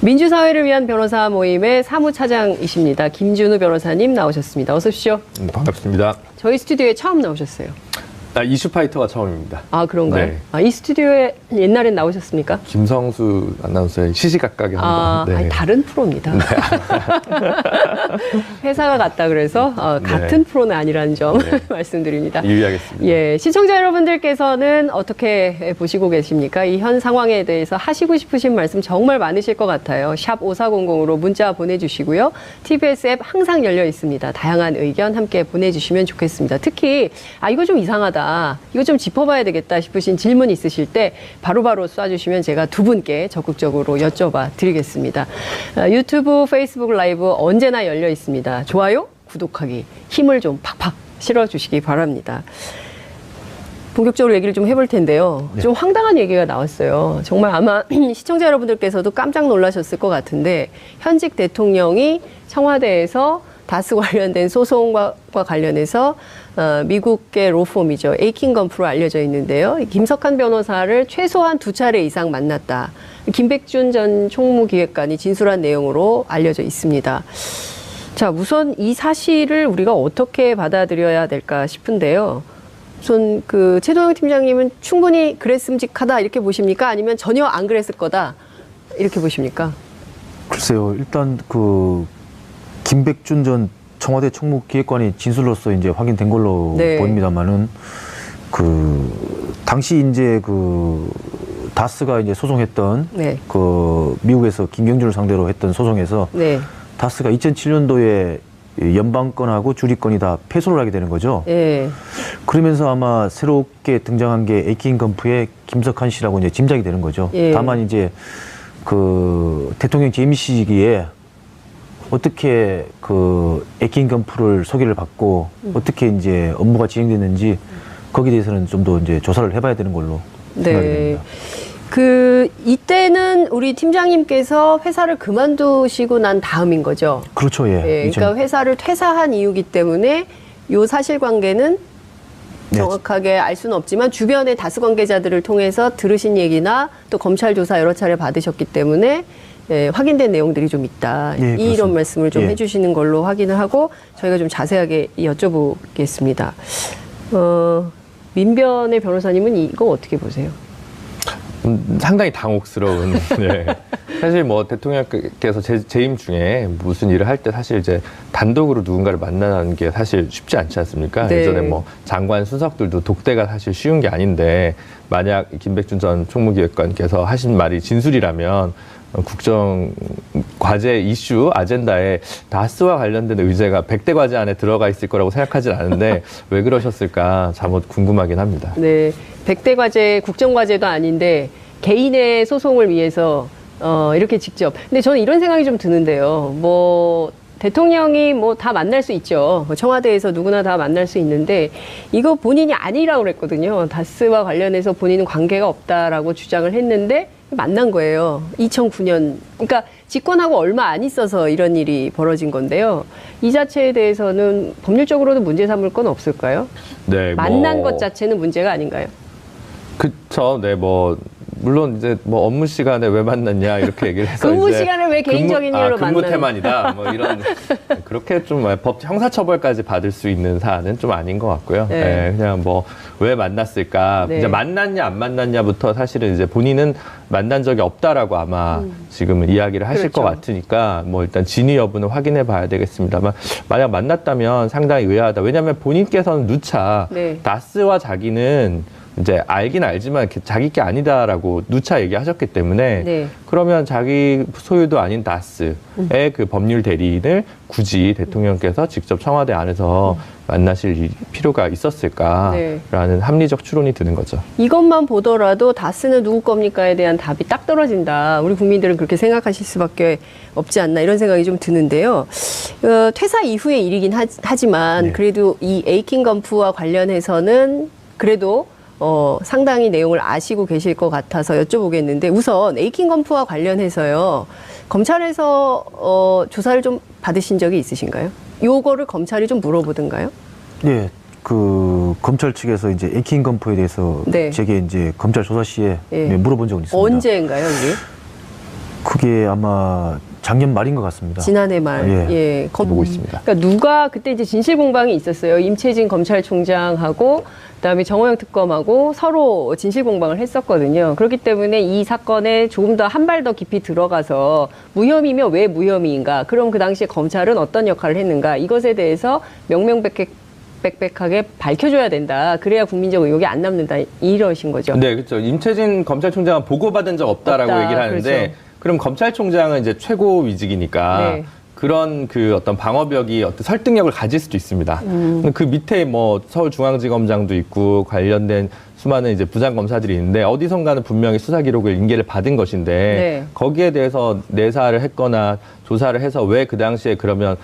민주사회를 위한 변호사 모임의 사무차장이십니다. 김준우 변호사님 나오셨습니다. 어서 오십시오. 반갑습니다. 저희 스튜디오에 처음 나오셨어요. 이슈파이터가 처음입니다. 아, 그런가요? 네. 이 스튜디오에 옛날엔 나오셨습니까? 김성수 아나운서의 시시각각에 한번. 네. 아니, 다른 프로입니다. 네. 회사가 같다 그래서 같은 프로는 아니라는 점 말씀드립니다. 유의하겠습니다. 예, 시청자 여러분들께서는 어떻게 보시고 계십니까? 이 현 상황에 대해서 하시고 싶으신 말씀 정말 많으실 것 같아요. 샵 5400으로 문자 보내주시고요. TBS 앱 항상 열려 있습니다. 다양한 의견 함께 보내주시면 좋겠습니다. 특히 이거 좀 이상하다. 이거 좀 짚어봐야 되겠다 싶으신 질문 있으실 때 바로바로 쏴주시면 제가 두 분께 적극적으로 여쭤봐 드리겠습니다. 유튜브, 페이스북 라이브 언제나 열려 있습니다. 좋아요, 구독하기, 힘을 좀 팍팍 실어주시기 바랍니다. 본격적으로 얘기를 좀 해볼 텐데요. 좀 황당한 얘기가 나왔어요. 정말 아마 시청자 여러분들께서도 깜짝 놀라셨을 것 같은데 현직 대통령이 청와대에서 다스 관련된 소송과 관련해서 미국의 로펌이죠. 에이킹건프로 알려져 있는데요. 김석한 변호사를 최소한 2차례 이상 만났다. 김백준 전 총무기획관이 진술한 내용으로 알려져 있습니다. 자, 우선 이 사실을 우리가 어떻게 받아들여야 될까 싶은데요. 우선 최동영 팀장님은 충분히 그랬음직하다 이렇게 보십니까? 아니면 전혀 안 그랬을 거다 이렇게 보십니까? 글쎄요. 일단 김백준 전 청와대 총무기획관이 진술로서 이제 확인된 걸로 보입니다만은 당시 이제 다스가 이제 소송했던 미국에서 김경준을 상대로 했던 소송에서 다스가 2007년도에 연방권하고 주리권이 다 패소를 하게 되는 거죠. 그러면서 아마 새롭게 등장한 게 에이킹건프의 김석한 씨라고 이제 짐작이 되는 거죠. 다만 이제 대통령 재임 시기에 어떻게 에이킹건프를 소개를 받고 어떻게 이제 업무가 진행됐는지 거기에 대해서는 좀 더 이제 조사를 해봐야 되는 걸로 생각이 됩니다. 이때는 우리 팀장님께서 회사를 그만두시고 난 다음인 거죠. 그렇죠, 예. 그러니까 회사를 퇴사한 이유기 때문에 요 사실관계는 정확하게 알 수는 없지만 주변의 다수 관계자들을 통해서 들으신 얘기나 또 검찰 조사 여러 차례 받으셨기 때문에 확인된 내용들이 좀 있다. 이런 말씀을 좀 해주시는 걸로 확인을 하고 저희가 좀 자세하게 여쭤보겠습니다. 민변의 변호사님은 이거 어떻게 보세요? 상당히 당혹스러운. 사실 대통령께서 재임 중에 무슨 일을 할 때 사실 이제 단독으로 누군가를 만나는 게 사실 쉽지 않지 않습니까? 예전에 장관 수석들도 독대가 사실 쉬운 게 아닌데 만약 김백준 전 총무기획관께서 하신 말이 진술이라면 국정 과제 이슈 아젠다에 다스와 관련된 의제가 100대 과제 안에 들어가 있을 거라고 생각하진 않은데 왜 그러셨을까 잠옷 궁금하긴 합니다. 네, 100대 과제 국정 과제도 아닌데 개인의 소송을 위해서 이렇게 직접. 근데 저는 이런 생각이 좀 드는데요. 대통령이 다 만날 수 있죠. 청와대에서 누구나 다 만날 수 있는데 이거 본인이 아니라고 그랬거든요. 다스와 관련해서 본인은 관계가 없다라고 주장을 했는데 만난 거예요. 2009년. 그러니까 집권하고 얼마 안 있어서 이런 일이 벌어진 건데요. 이 자체에 대해서는 법률적으로도 문제 삼을 건 없을까요? 네, 만난 것 자체는 문제가 아닌가요? 그쵸. 네, 물론 이제 업무 시간에 왜 만났냐 이렇게 얘기를 해서 근무 시간에 왜 개인적인 일로 만나냐. 근무 태만이다. 이런 그렇게 좀 법 형사처벌까지 받을 수 있는 사안은 좀 아닌 것 같고요. 그냥 왜 만났을까. 이제 만났냐 안 만났냐부터 사실은 이제 본인은 만난 적이 없다라고 아마 지금은 이야기를 하실 것 같으니까 일단 진위 여부는 확인해 봐야 되겠습니다만 만약 만났다면 상당히 의아하다. 왜냐하면 본인께서는 누차 다스와 자기는 이제 알긴 알지만 자기 게 아니다라고 누차 얘기하셨기 때문에 그러면 자기 소유도 아닌 다스의 법률 대리인을 굳이 대통령께서 직접 청와대 안에서 만나실 필요가 있었을까라는 합리적 추론이 드는 거죠. 이것만 보더라도 다스는 누구 겁니까에 대한 답이 딱 떨어진다. 우리 국민들은 그렇게 생각하실 수밖에 없지 않나 이런 생각이 좀 드는데요. 퇴사 이후의 일이긴 하지만 그래도 이 에이킹건프와 관련해서는 그래도 상당히 내용을 아시고 계실 것 같아서 여쭤보겠는데 우선 에이킹 검프와 관련해서요. 검찰에서 조사를 좀 받으신 적이 있으신가요? 요거를 검찰이 좀 물어보던가요? 네. 그 검찰 측에서 이제 에이킹 검프에 대해서 네. 제게 이제 검찰 조사 시에 네. 물어본 적은 있습니다. 언제인가요, 이게? 그게 아마 작년 말인 것 같습니다. 지난해 말. 예. 보고 있습니다. 그러니까 누가 그때 이제 진실 공방이 있었어요. 임채진 검찰총장하고 그다음에 정호영 특검하고 서로 진실 공방을 했었거든요. 그렇기 때문에 이 사건에 조금 더 한 발 더 깊이 들어가서 무혐의면 왜 무혐의인가? 그럼 그 당시에 검찰은 어떤 역할을 했는가? 이것에 대해서 명명백백하게 밝혀줘야 된다. 그래야 국민적 의혹이 안 남는다. 이러신 거죠. 네, 그렇죠. 임채진 검찰총장은 보고받은 적 없다라고 얘기를 하는데 그렇죠. 그럼 검찰총장은 이제 최고 위직이니까 네. 그런 그 어떤 방어벽이 어떤 설득력을 가질 수도 있습니다. 그 밑에 뭐 서울중앙지검장도 있고 관련된 수많은 이제 부장검사들이 있는데 어디선가는 분명히 수사 기록을 인계를 받은 것인데 네. 거기에 대해서 내사를 했거나 조사를 해서 왜 그 당시에 그럼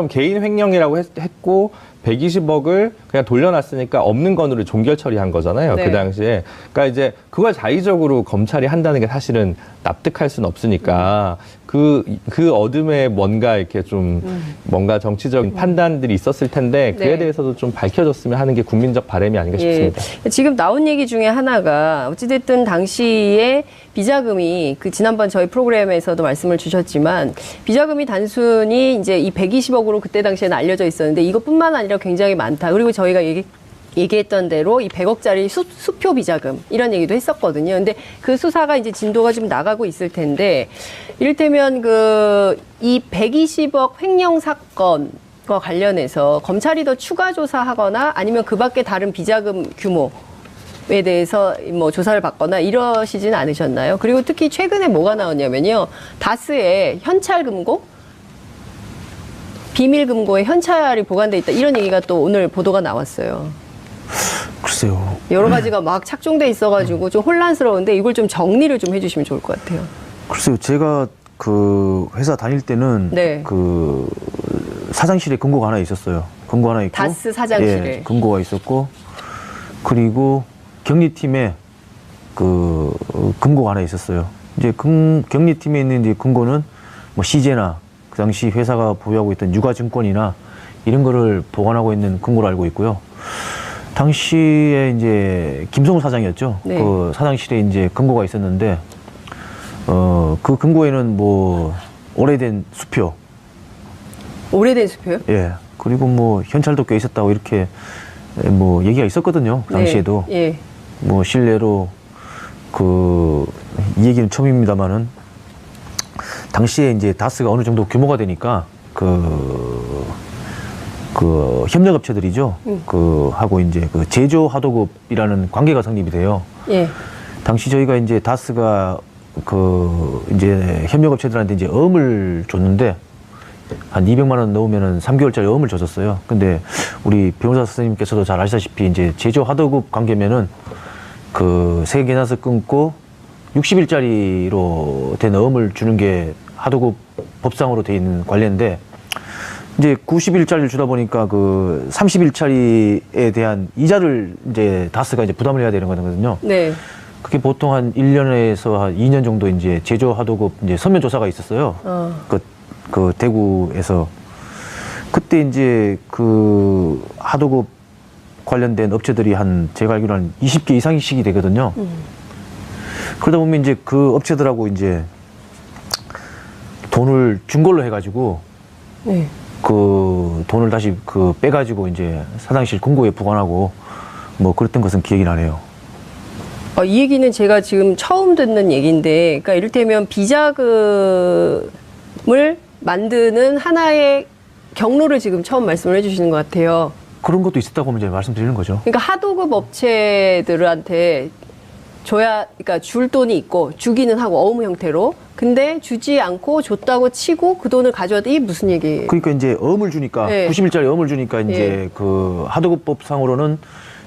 개인 횡령이라고 했고 120억을 그냥 돌려놨으니까 없는 건으로 종결 처리한 거잖아요. 네. 그 당시에. 그러니까 이제 그걸 자의적으로 검찰이 한다는 게 사실은 납득할 수는 없으니까 그 어둠에 뭔가 이렇게 좀 뭔가 정치적인 판단들이 있었을 텐데 그에 네. 대해서도 좀 밝혀졌으면 하는 게 국민적 바람이 아닌가 싶습니다. 지금 나온 얘기 중에 하나가 어찌됐든 당시에 비자금이 그 지난번 저희 프로그램에서도 말씀을 주셨지만 비자금이 단순히 이제 이 120억으로 그때 당시에는 알려져 있었는데 이것뿐만 아니라 굉장히 많다. 그리고 저희가 얘기했던 대로 이 100억짜리 수표 비자금 이런 얘기도 했었거든요. 근데 그 수사가 이제 진도가 좀 나가고 있을 텐데 이를테면 이 120억 횡령 사건과 관련해서 검찰이 더 추가 조사하거나 아니면 그 밖에 다른 비자금 규모에 대해서 뭐 조사를 받거나 이러시진 않으셨나요? 그리고 특히 최근에 뭐가 나왔냐면요. 다스의 현찰 금고 비밀 금고에 현찰이 보관돼 있다. 이런 얘기가 또 오늘 보도가 나왔어요. 글쎄요. 여러 가지가 막 착종돼 있어가지고 좀 혼란스러운데 이걸 좀 정리를 좀 해주시면 좋을 것 같아요. 글쎄요. 제가 그 회사 다닐 때는 네. 그 사장실에 금고가 하나 있었어요. 금고 하나 있고. 다스 사장실에. 예, 금고가 있었고 그리고 격리팀에 그 금고가 하나 있었어요. 이제 격리팀에 있는 이제 금고는 뭐 시제나 그 당시 회사가 보유하고 있던 유가증권이나 이런 거를 보관하고 있는 금고로 알고 있고요. 당시에 이제 김성우 사장이었죠. 네. 그 사장실에 이제 금고가 있었는데, 그 금고에는 뭐 오래된 수표. 오래된 수표요? 예. 그리고 뭐 현찰도 꽤 있었다고 이렇게 뭐 얘기가 있었거든요. 그 당시에도. 네. 예. 뭐 실례로 이 얘기는 처음입니다만은 당시에 이제 다스가 어느 정도 규모가 되니까 협력업체들이죠. 하고 이제 제조 하도급이라는 관계가 성립이 돼요. 예. 당시 저희가 이제 다스가 이제 협력업체들한테 이제 어음을 줬는데 한 200만 원 넣으면은 3개월짜리 어음을 줬었어요. 근데 우리 변호사 선생님께서도 잘 아시다시피 이제 제조 하도급 관계면은 세 개나서 끊고 60일짜리로 된 어음을 주는 게 하도급 법상으로 돼 있는 관례인데 이제 90일짜리를 주다 보니까 30일짜리에 대한 이자를 이제 다스가 이제 부담을 해야 되는 거거든요. 네. 그게 보통 한 1년에서 한 2년 정도 이제 제조 하도급 이제 서면 조사가 있었어요. 그 대구에서 그때 이제 하도급 관련된 업체들이 제가 알기로 한 20개 이상씩이 되거든요. 그러다 보면 이제 그 업체들하고 이제 돈을 준 걸로 해가지고 네. 그 돈을 다시 빼가지고 이제 사장실 금고에 보관하고 뭐 그랬던 것은 기억이 나네요. 이 얘기는 제가 지금 처음 듣는 얘기인데, 그러니까 이를테면 비자금을 만드는 하나의 경로를 지금 처음 말씀을 해주시는 것 같아요. 그런 것도 있었다고 이제 말씀드리는 거죠. 그러니까 하도급 업체들한테 그러니까 줄 돈이 있고 주기는 하고 어음 형태로. 근데 주지 않고 줬다고 치고 그 돈을 가져왔다. 이게 무슨 얘기예요? 그러니까 이제 어음을 주니까 네. 90일짜리 어음을 주니까 이제 하도급법상으로는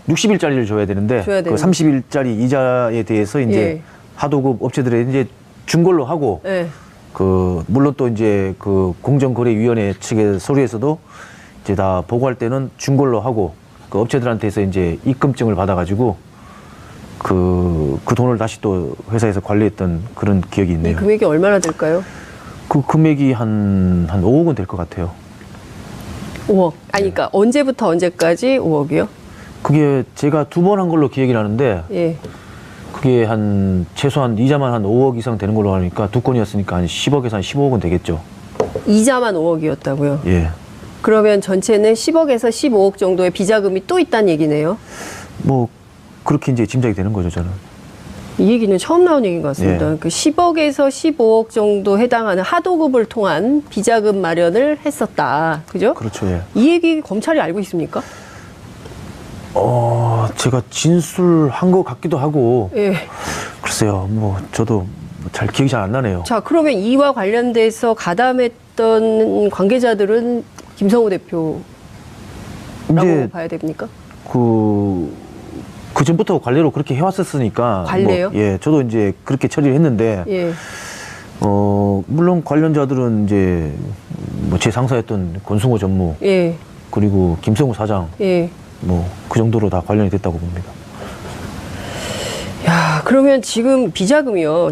60일짜리를 줘야 되는데 그 30일짜리 이자에 대해서 이제 하도급 업체들에 이제 준 걸로 하고 물론 또 이제 공정거래위원회 측의 서류에서도 이제 다 보고할 때는 준 걸로 하고 그 업체들한테서 이제 입금증을 받아가지고 그 돈을 다시 또 회사에서 관리했던 그런 기억이 있네요. 이 금액이 얼마나 될까요? 그 금액이 한 5억은 될 것 같아요. 5억. 아니, 그러니까 언제부터 언제까지 5억이요? 그게 제가 2번 한 걸로 기억이 나는데, 예. 그게 최소한 이자만 한 5억 이상 되는 걸로 하니까 2건이었으니까 한 10억에서 한 15억은 되겠죠. 이자만 5억이었다고요? 예. 그러면 전체는 10억에서 15억 정도의 비자금이 또 있다는 얘기네요. 뭐 그렇게 이제 짐작이 되는 거죠, 저는. 이 얘기는 처음 나온 얘기인 것 같습니다. 예. 그 10억에서 15억 정도 해당하는 하도급을 통한 비자금 마련을 했었다. 그죠? 그렇죠, 예. 이 얘기 검찰이 알고 있습니까? 제가 진술한 것 같기도 하고, 예. 글쎄요, 뭐 저도 잘 기억이 잘 안 나네요. 자, 그러면 이와 관련돼서 가담했던 관계자들은 김성호 대표라고 이제 봐야 됩니까? 그 전부터 관례로 그렇게 해왔었으니까. 관례요? 예, 저도 이제 그렇게 처리를 했는데, 예. 물론 관련자들은 이제 뭐 제 상사였던 권승호 전무, 예. 그리고 김성우 사장, 예. 뭐 그 정도로 다 관련이 됐다고 봅니다. 야, 그러면 지금 비자금이요.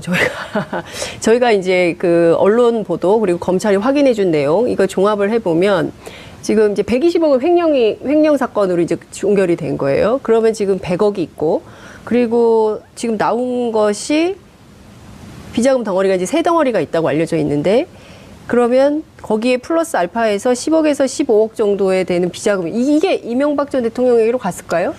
저희가 이제 그 언론 보도 그리고 검찰이 확인해 준 내용 이거 종합을 해보면 지금 이제 120억은 횡령 사건으로 이제 종결이 된 거예요. 그러면 지금 100억이 있고 그리고 지금 나온 것이 비자금 덩어리가 이제 3덩어리가 있다고 알려져 있는데 그러면 거기에 플러스 알파에서 10억에서 15억 정도에 되는 비자금 이게 이명박 전 대통령에게로 갔을까요?